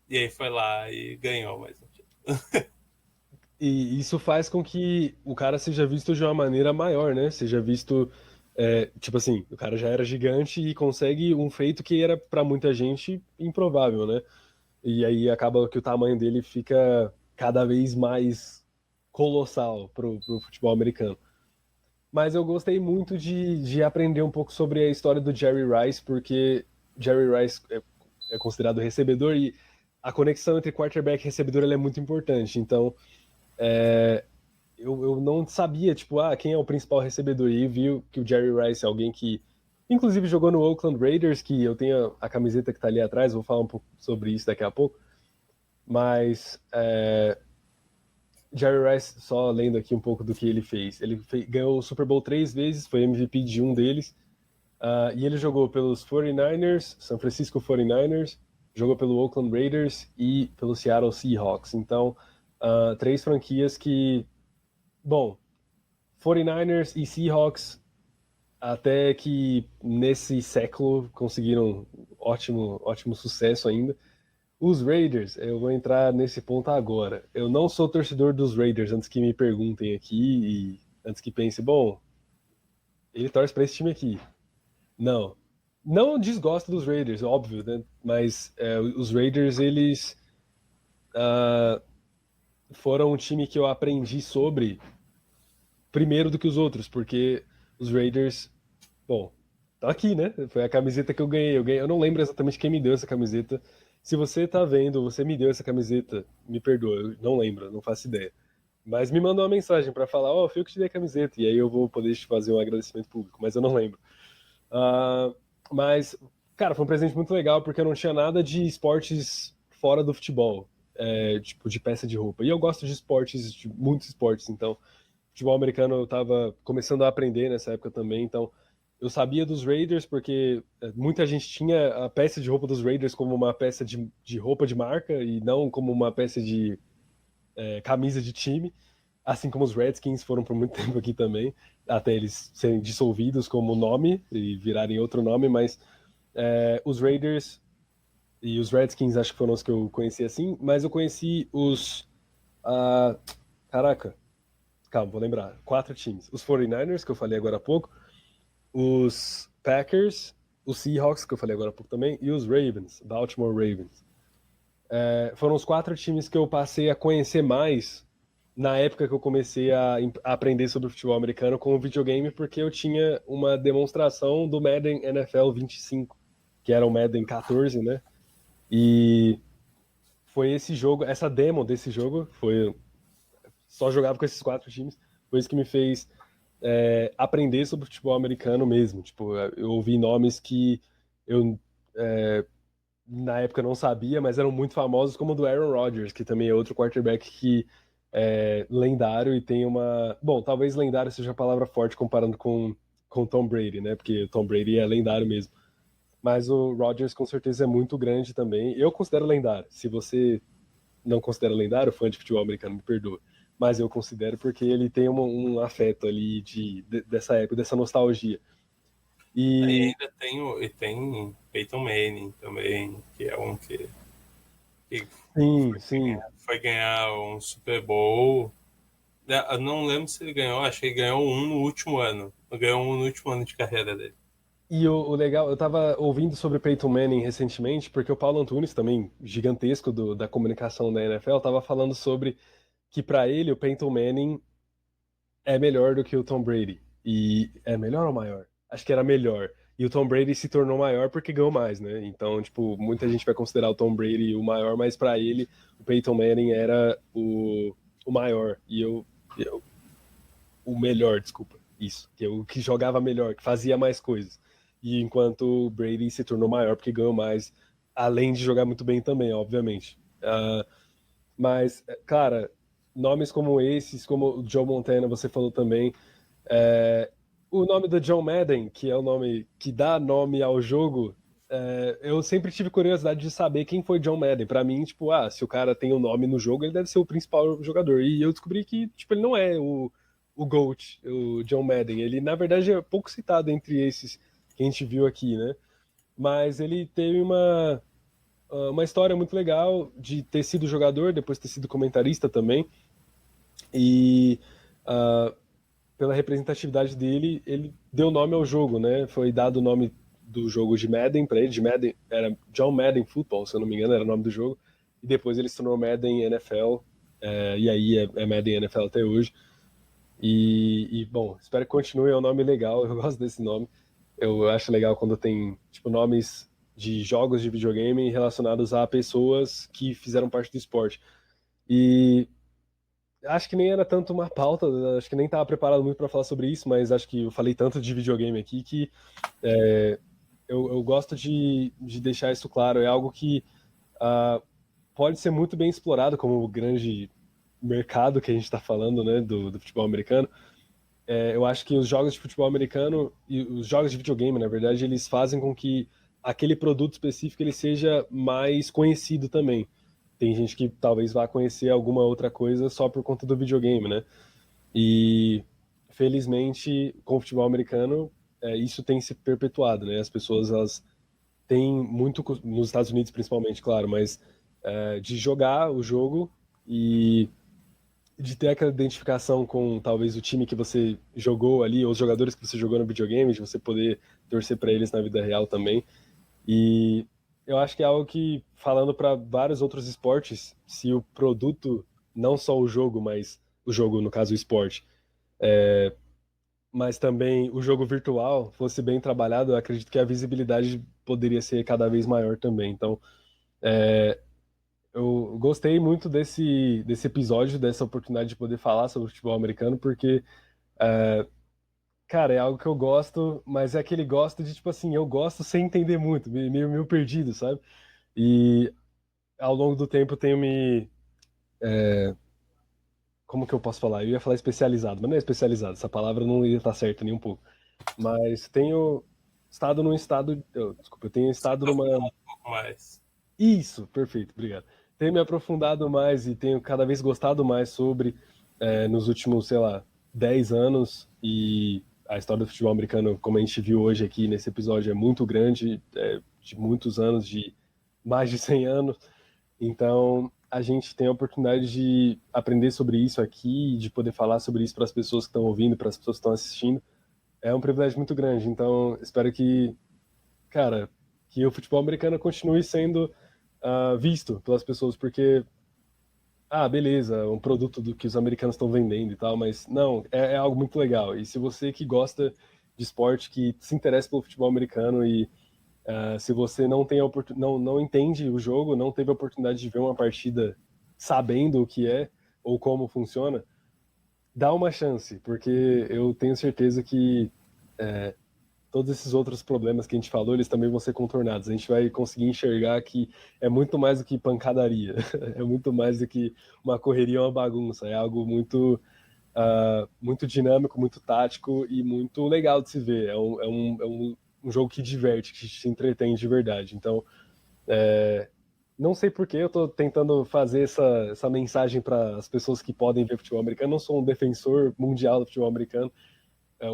E aí foi lá e ganhou mais um título. e isso faz com que o cara seja visto de uma maneira maior, né? Seja visto, tipo assim, o cara já era gigante e consegue um feito que era para muita gente improvável, né? E aí acaba que o tamanho dele fica cada vez mais colossal pro futebol americano. Mas eu gostei muito de aprender um pouco sobre a história do Jerry Rice, porque Jerry Rice é considerado recebedor e a conexão entre quarterback e recebedor ela é muito importante. Então, eu não sabia, tipo, quem é o principal recebedor. E vi que o Jerry Rice é alguém que, inclusive, jogou no Oakland Raiders, que eu tenho a camiseta que tá ali atrás, vou falar um pouco sobre isso daqui a pouco. Mas Jerry Rice, só lendo aqui um pouco do que ele fez. Ganhou o Super Bowl 3 vezes, foi MVP de um deles. E ele jogou pelos 49ers, San Francisco 49ers, jogou pelo Oakland Raiders e pelo Seattle Seahawks. Então, 3 franquias que, bom, 49ers e Seahawks, até que nesse século conseguiram ótimo sucesso ainda. Os Raiders, eu vou entrar nesse ponto agora. Eu não sou torcedor dos Raiders, antes que me perguntem aqui e antes que pensem, bom, ele torce para esse time aqui. Não. Não desgosto dos Raiders, óbvio, né? Mas os Raiders, eles foram um time que eu aprendi sobre primeiro do que os outros, porque os Raiders, bom, tá aqui, né? Foi a camiseta que eu ganhei. Eu não lembro exatamente quem me deu essa camiseta. Se você tá vendo, você me deu essa camiseta, me perdoa, eu não lembro, não faço ideia. Mas me mandou uma mensagem para falar, ó, fui eu que te dei a camiseta, e aí eu vou poder te fazer um agradecimento público, mas eu não lembro. Ah, mas, cara, foi um presente muito legal, porque eu não tinha nada de esportes fora do futebol, tipo, de peça de roupa. E eu gosto de esportes, de muitos esportes, então futebol americano eu estava começando a aprender nessa época também, então eu sabia dos Raiders porque muita gente tinha a peça de roupa dos Raiders como uma peça de roupa de marca e não como uma peça de camisa de time, assim como os Redskins foram por muito tempo aqui também, até eles serem dissolvidos como nome e virarem outro nome, mas os Raiders e os Redskins acho que foram os que eu conheci assim, mas eu conheci os... caraca, calma, vou lembrar. 4 times. Os 49ers, que eu falei agora há pouco, os Packers, os Seahawks, que eu falei agora há pouco também, e os Ravens, Baltimore Ravens. Foram os 4 times que eu passei a conhecer mais na época que eu comecei a aprender sobre o futebol americano com o videogame, porque eu tinha uma demonstração do Madden NFL 25, que era o Madden 14, né? E foi esse jogo, essa demo desse jogo, foi só jogava com esses 4 times, foi isso que me fez aprender sobre futebol americano mesmo. Tipo, eu ouvi nomes que eu na época não sabia, mas eram muito famosos, como o do Aaron Rodgers, que também é outro quarterback que é lendário e tem uma... Bom, talvez lendário seja a palavra forte comparando com o Tom Brady, né? Porque o Tom Brady é lendário mesmo. Mas o Rodgers com certeza é muito grande também. Eu considero lendário. Se você não considera lendário, fã de futebol americano, me perdoa. Mas eu considero porque ele tem um afeto ali dessa época, dessa nostalgia. E E ainda tem Peyton Manning também, que é um que sim, sim. foi ganhar um Super Bowl. Eu não lembro se ele ganhou, acho que ele ganhou um no último ano. Ganhou um no último ano de carreira dele. E o legal, eu tava ouvindo sobre o Peyton Manning recentemente, porque o Paulo Antunes, também gigantesco da comunicação da NFL, tava falando sobre que para ele o Peyton Manning é melhor do que o Tom Brady. E é melhor ou maior? Acho que era melhor. E o Tom Brady se tornou maior porque ganhou mais, né? Então, tipo, muita gente vai considerar o Tom Brady o maior, mas para ele o Peyton Manning era o maior. E eu o melhor, desculpa. Isso, que o que jogava melhor, que fazia mais coisas. E enquanto o Brady se tornou maior porque ganhou mais, além de jogar muito bem também, obviamente. Mas, cara, nomes como esses, como o Joe Montana, você falou também, o nome do John Madden, que é o nome que dá nome ao jogo, eu sempre tive curiosidade de saber quem foi John Madden. Pra mim, tipo, se o cara tem o um nome no jogo, ele deve ser o principal jogador. E eu descobri que, tipo, ele não é o GOAT, o John Madden. Ele, na verdade, é pouco citado entre esses que a gente viu aqui, né? Mas ele teve uma história muito legal de ter sido jogador, depois ter sido comentarista também. E uh, pela representatividade dele, ele deu nome ao jogo, né? Foi dado o nome do jogo de Madden para ele, de Madden, era John Madden Football, se eu não me engano, era o nome do jogo. E depois ele se tornou Madden NFL, e aí é Madden NFL até hoje. Bom, espero que continue, é um nome legal, eu gosto desse nome. Eu acho legal quando tem, tipo, nomes de jogos de videogame relacionados a pessoas que fizeram parte do esporte. E acho que nem era tanto uma pauta, acho que nem estava preparado muito para falar sobre isso, mas acho que eu falei tanto de videogame aqui que eu gosto de deixar isso claro. É algo que pode ser muito bem explorado como o grande mercado que a gente está falando, né, do futebol americano. Eu acho que os jogos de futebol americano e os jogos de videogame, na verdade, eles fazem com que aquele produto específico ele seja mais conhecido também. Tem gente que talvez vá conhecer alguma outra coisa só por conta do videogame, né? E felizmente com o futebol americano isso tem se perpetuado, né? As pessoas elas tem muito, nos Estados Unidos principalmente, claro, mas de jogar o jogo e de ter aquela identificação com talvez o time que você jogou ali, ou os jogadores que você jogou no videogame, de você poder torcer para eles na vida real também. E eu acho que é algo que, falando para vários outros esportes, se o produto, não só o jogo, mas o jogo, no caso, o esporte, mas também o jogo virtual fosse bem trabalhado, eu acredito que a visibilidade poderia ser cada vez maior também. Então, eu gostei muito desse episódio, dessa oportunidade de poder falar sobre o futebol americano, porque, cara, é algo que eu gosto, mas é aquele gosto de, tipo assim, eu gosto sem entender muito, meio perdido, sabe? E ao longo do tempo eu tenho me. Como que eu posso falar? Eu ia falar especializado, mas não é especializado, essa palavra não ia estar certa nem um pouco. Mas tenho estado num estado. Desculpa, eu tenho Se estado numa. aprofundar um pouco mais. Isso, perfeito, obrigado. Tenho me aprofundado mais e tenho cada vez gostado mais sobre, nos últimos, sei lá, 10 anos. E a história do futebol americano, como a gente viu hoje aqui nesse episódio, é muito grande, de muitos anos, de mais de 100 anos. Então, a gente tem a oportunidade de aprender sobre isso aqui, de poder falar sobre isso para as pessoas que estão ouvindo, para as pessoas que estão assistindo. É um privilégio muito grande. Então, espero que, cara, que o futebol americano continue sendo visto pelas pessoas, porque, beleza, é um produto do que os americanos estão vendendo e tal, mas não, é algo muito legal. E se você que gosta de esporte, que se interessa pelo futebol americano e se você não tem não entende o jogo, não teve a oportunidade de ver uma partida sabendo o que é ou como funciona, dá uma chance, porque eu tenho certeza que todos esses outros problemas que a gente falou, eles também vão ser contornados. A gente vai conseguir enxergar que é muito mais do que pancadaria, é muito mais do que uma correria, uma bagunça, é algo muito dinâmico, muito tático e muito legal de se ver. É um jogo que diverte, que te entretém de verdade. Então, não sei por que eu estou tentando fazer essa mensagem para as pessoas que podem ver futebol americano. Eu não sou um defensor mundial do futebol americano,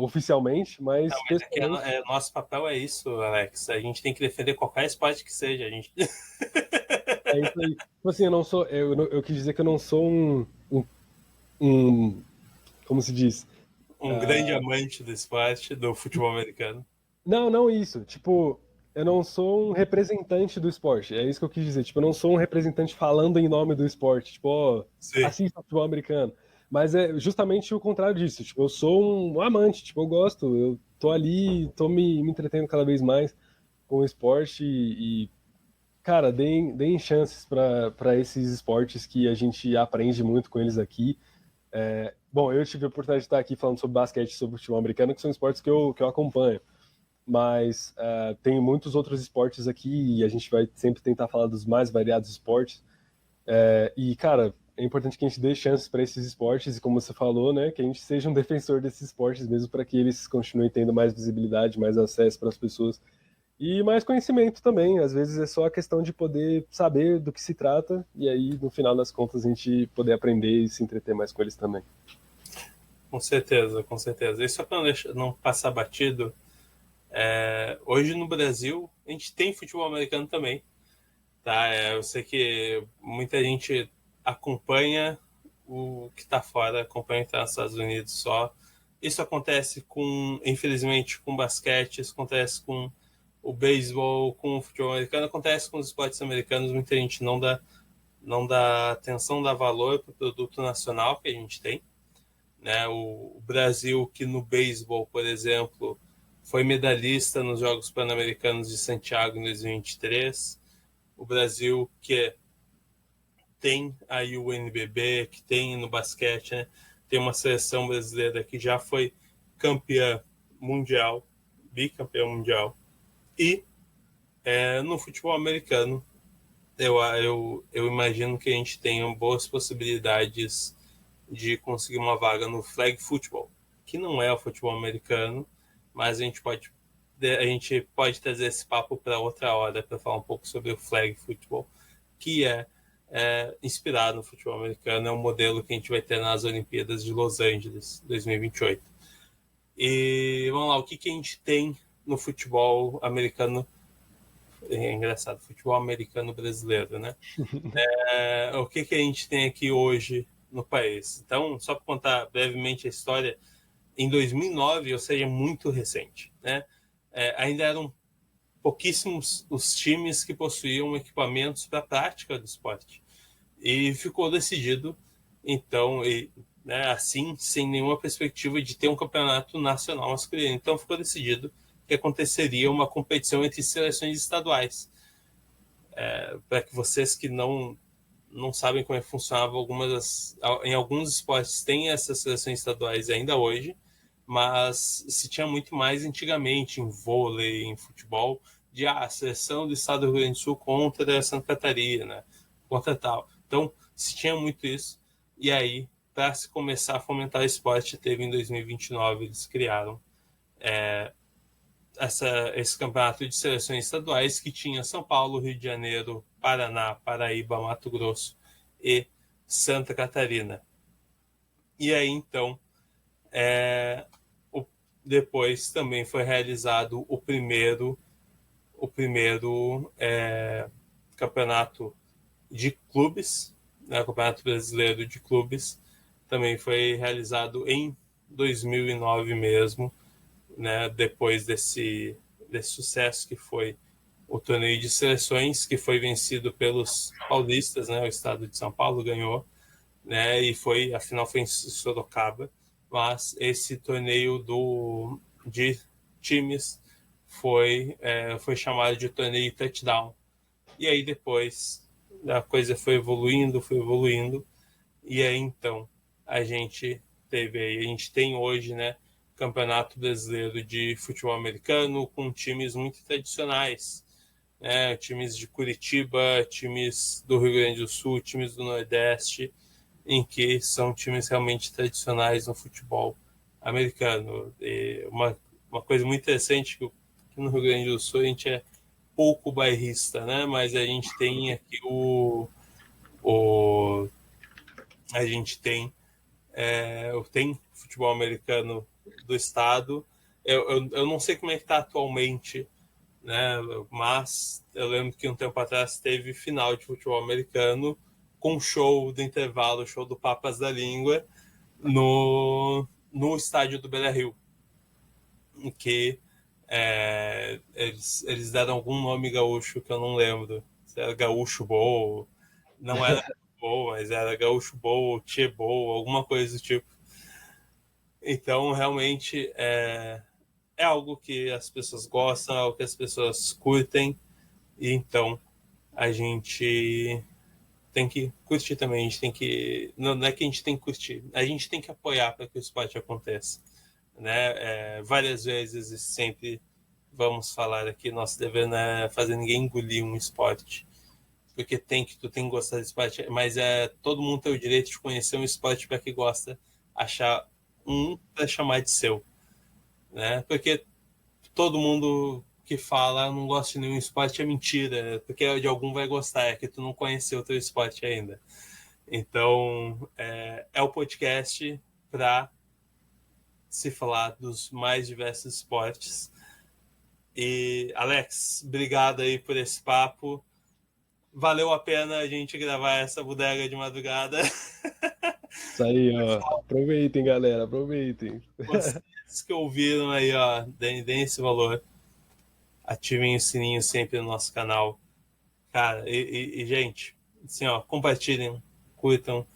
oficialmente, Não, mas mas aqui pessoalmente nosso papel é isso, Alex. A gente tem que defender qualquer esporte que seja. A gente é isso aí. Tipo assim, eu não sou. Eu quis dizer que eu não sou um como se diz? um grande amante do esporte, do futebol americano. Não, não isso. Tipo, eu não sou um representante do esporte. É isso que eu quis dizer. Tipo, eu não sou um representante falando em nome do esporte. Tipo, ó, Sim. assista futebol americano. Mas é justamente o contrário disso. Tipo, eu sou um amante. Tipo, eu gosto. Eu tô ali, tô me entretendo cada vez mais com o esporte cara, deem chances para esses esportes que a gente aprende muito com eles aqui. Bom, eu tive a oportunidade de estar aqui falando sobre basquete e sobre futebol americano, que são esportes que eu acompanho. Mas tem muitos outros esportes aqui e a gente vai sempre tentar falar dos mais variados esportes. E, cara, é importante que a gente dê chances para esses esportes e, como você falou, né, que a gente seja um defensor desses esportes mesmo para que eles continuem tendo mais visibilidade, mais acesso para as pessoas e mais conhecimento também. Às vezes é só a questão de poder saber do que se trata e aí, no final das contas, a gente poder aprender e se entreter mais com eles também. Com certeza, com certeza. E só para não passar batido, hoje no Brasil a gente tem futebol americano também. Tá? Eu sei que muita gente acompanha o que está fora, acompanha o que está nos Estados Unidos só. Isso acontece infelizmente, com basquete, isso acontece com o beisebol, com o futebol americano, acontece com os esportes americanos. Muita gente não dá atenção, dá valor para o produto nacional que a gente tem. Né? O Brasil, que no beisebol, por exemplo, foi medalhista nos Jogos Pan-Americanos de Santiago em 2023. O Brasil, que tem aí o NBB, que tem no basquete, né? Tem uma seleção brasileira que já foi campeã mundial, bicampeã mundial. E no futebol americano, eu imagino que a gente tenha boas possibilidades de conseguir uma vaga no flag football, que não é o futebol americano, mas a gente pode trazer esse papo para outra hora para falar um pouco sobre o flag football, que é inspirado no futebol americano, é um modelo que a gente vai ter nas Olimpíadas de Los Angeles 2028. E vamos lá, o que a gente tem no futebol americano É engraçado, futebol americano brasileiro, né? O que a gente tem aqui hoje no país? Então, só para contar brevemente a história, em 2009, ou seja, muito recente, né? Ainda eram pouquíssimos os times que possuíam equipamentos para a prática do esporte. E ficou decidido, então, né, assim, sem nenhuma perspectiva de ter um campeonato nacional masculino. Então, ficou decidido que aconteceria uma competição entre seleções estaduais. Para que vocês que não sabem como é que funcionava, em alguns esportes tem essas seleções estaduais ainda hoje, mas se tinha muito mais antigamente em vôlei, em futebol, de a seleção do estado do Rio Grande do Sul contra Santa Catarina, contra tal. Então, se tinha muito isso. E aí, para se começar a fomentar o esporte, teve em 2029, eles criaram esse campeonato de seleções estaduais que tinha São Paulo, Rio de Janeiro, Paraná, Paraíba, Mato Grosso e Santa Catarina. E aí, então, depois também foi realizado o primeiro campeonato de clubes, né, o Campeonato Brasileiro de Clubes, também foi realizado em 2009 mesmo, né, depois desse sucesso que foi o torneio de seleções, que foi vencido pelos paulistas, né, o estado de São Paulo ganhou, né, e a final foi em Sorocaba, mas esse torneio de times foi chamado de torneio touchdown. E aí depois a coisa foi evoluindo, e aí então a gente tem hoje, né, Campeonato Brasileiro de Futebol Americano com times muito tradicionais, né, times de Curitiba, times do Rio Grande do Sul, times do Nordeste, em que são times realmente tradicionais no futebol americano. E uma coisa muito interessante que no Rio Grande do Sul a gente é pouco bairrista, né? Mas a gente tem aqui a gente tem futebol americano do estado. Eu não sei como é que está atualmente, né? Mas eu lembro que um tempo atrás teve final de futebol americano com show do intervalo, show do Papas da Língua no estádio do Beira-Rio, em que eles deram algum nome gaúcho que eu não lembro. Se era Gaúcho Bowl, não era Bowl, mas era Gaúcho Bowl, Tchê Bowl, alguma coisa do tipo. Então, realmente, é algo que as pessoas gostam, é algo que as pessoas curtem, e então a gente tem que curtir também, a gente tem que... Não é que a gente tem que curtir, a gente tem que apoiar para que o esporte aconteça. Né? Várias vezes e sempre vamos falar aqui, nosso dever não é fazer ninguém engolir um esporte, porque tu tem que gostar de esporte, mas todo mundo tem o direito de conhecer um esporte para que gosta, achar para chamar de seu, né? Porque todo mundo que fala não gosta de nenhum esporte é mentira, porque de algum vai gostar, é que tu não conheceu o teu esporte ainda. Então, é o podcast para se falar dos mais diversos esportes. E, Alex, obrigado aí por esse papo. Valeu a pena a gente gravar essa bodega de madrugada. Isso aí, ó. Aproveitem, galera, aproveitem. Vocês que ouviram aí, ó, deem esse valor. Ativem o sininho sempre no nosso canal. Cara, gente, assim, ó, compartilhem, curtam.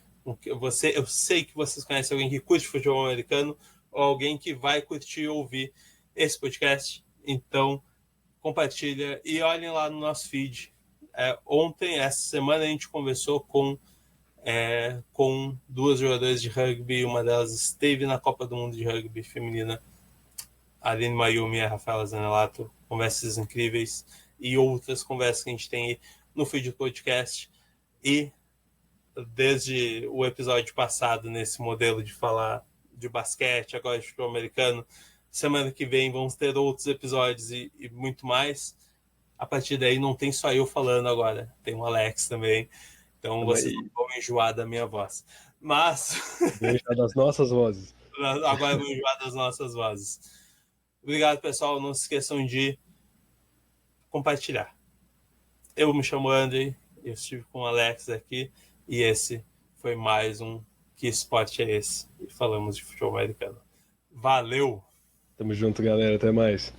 Eu sei que vocês conhecem alguém que curte futebol americano ou alguém que vai curtir ouvir esse podcast. Então, compartilha e olhem lá no nosso feed. Ontem, essa semana, a gente conversou com duas jogadoras de rugby. Uma delas esteve na Copa do Mundo de Rugby Feminina, a Aline Mayumi e a Rafaela Zanelato. Conversas incríveis e outras conversas que a gente tem aí no feed do podcast. E desde o episódio passado, nesse modelo de falar de basquete, agora de futebol americano, semana que vem vamos ter outros episódios e muito mais. A partir daí não tem só eu falando agora, tem o Alex também. Então vocês não vão enjoar da minha voz. Mas Vou enjoar das nossas vozes. agora vou enjoar das nossas vozes. Obrigado, pessoal. Não se esqueçam de compartilhar. Eu me chamo Andrei, eu estive com o Alex aqui e esse foi mais um Que Esporte é Esse? E falamos de futebol americano. Valeu! Tamo junto, galera. Até mais.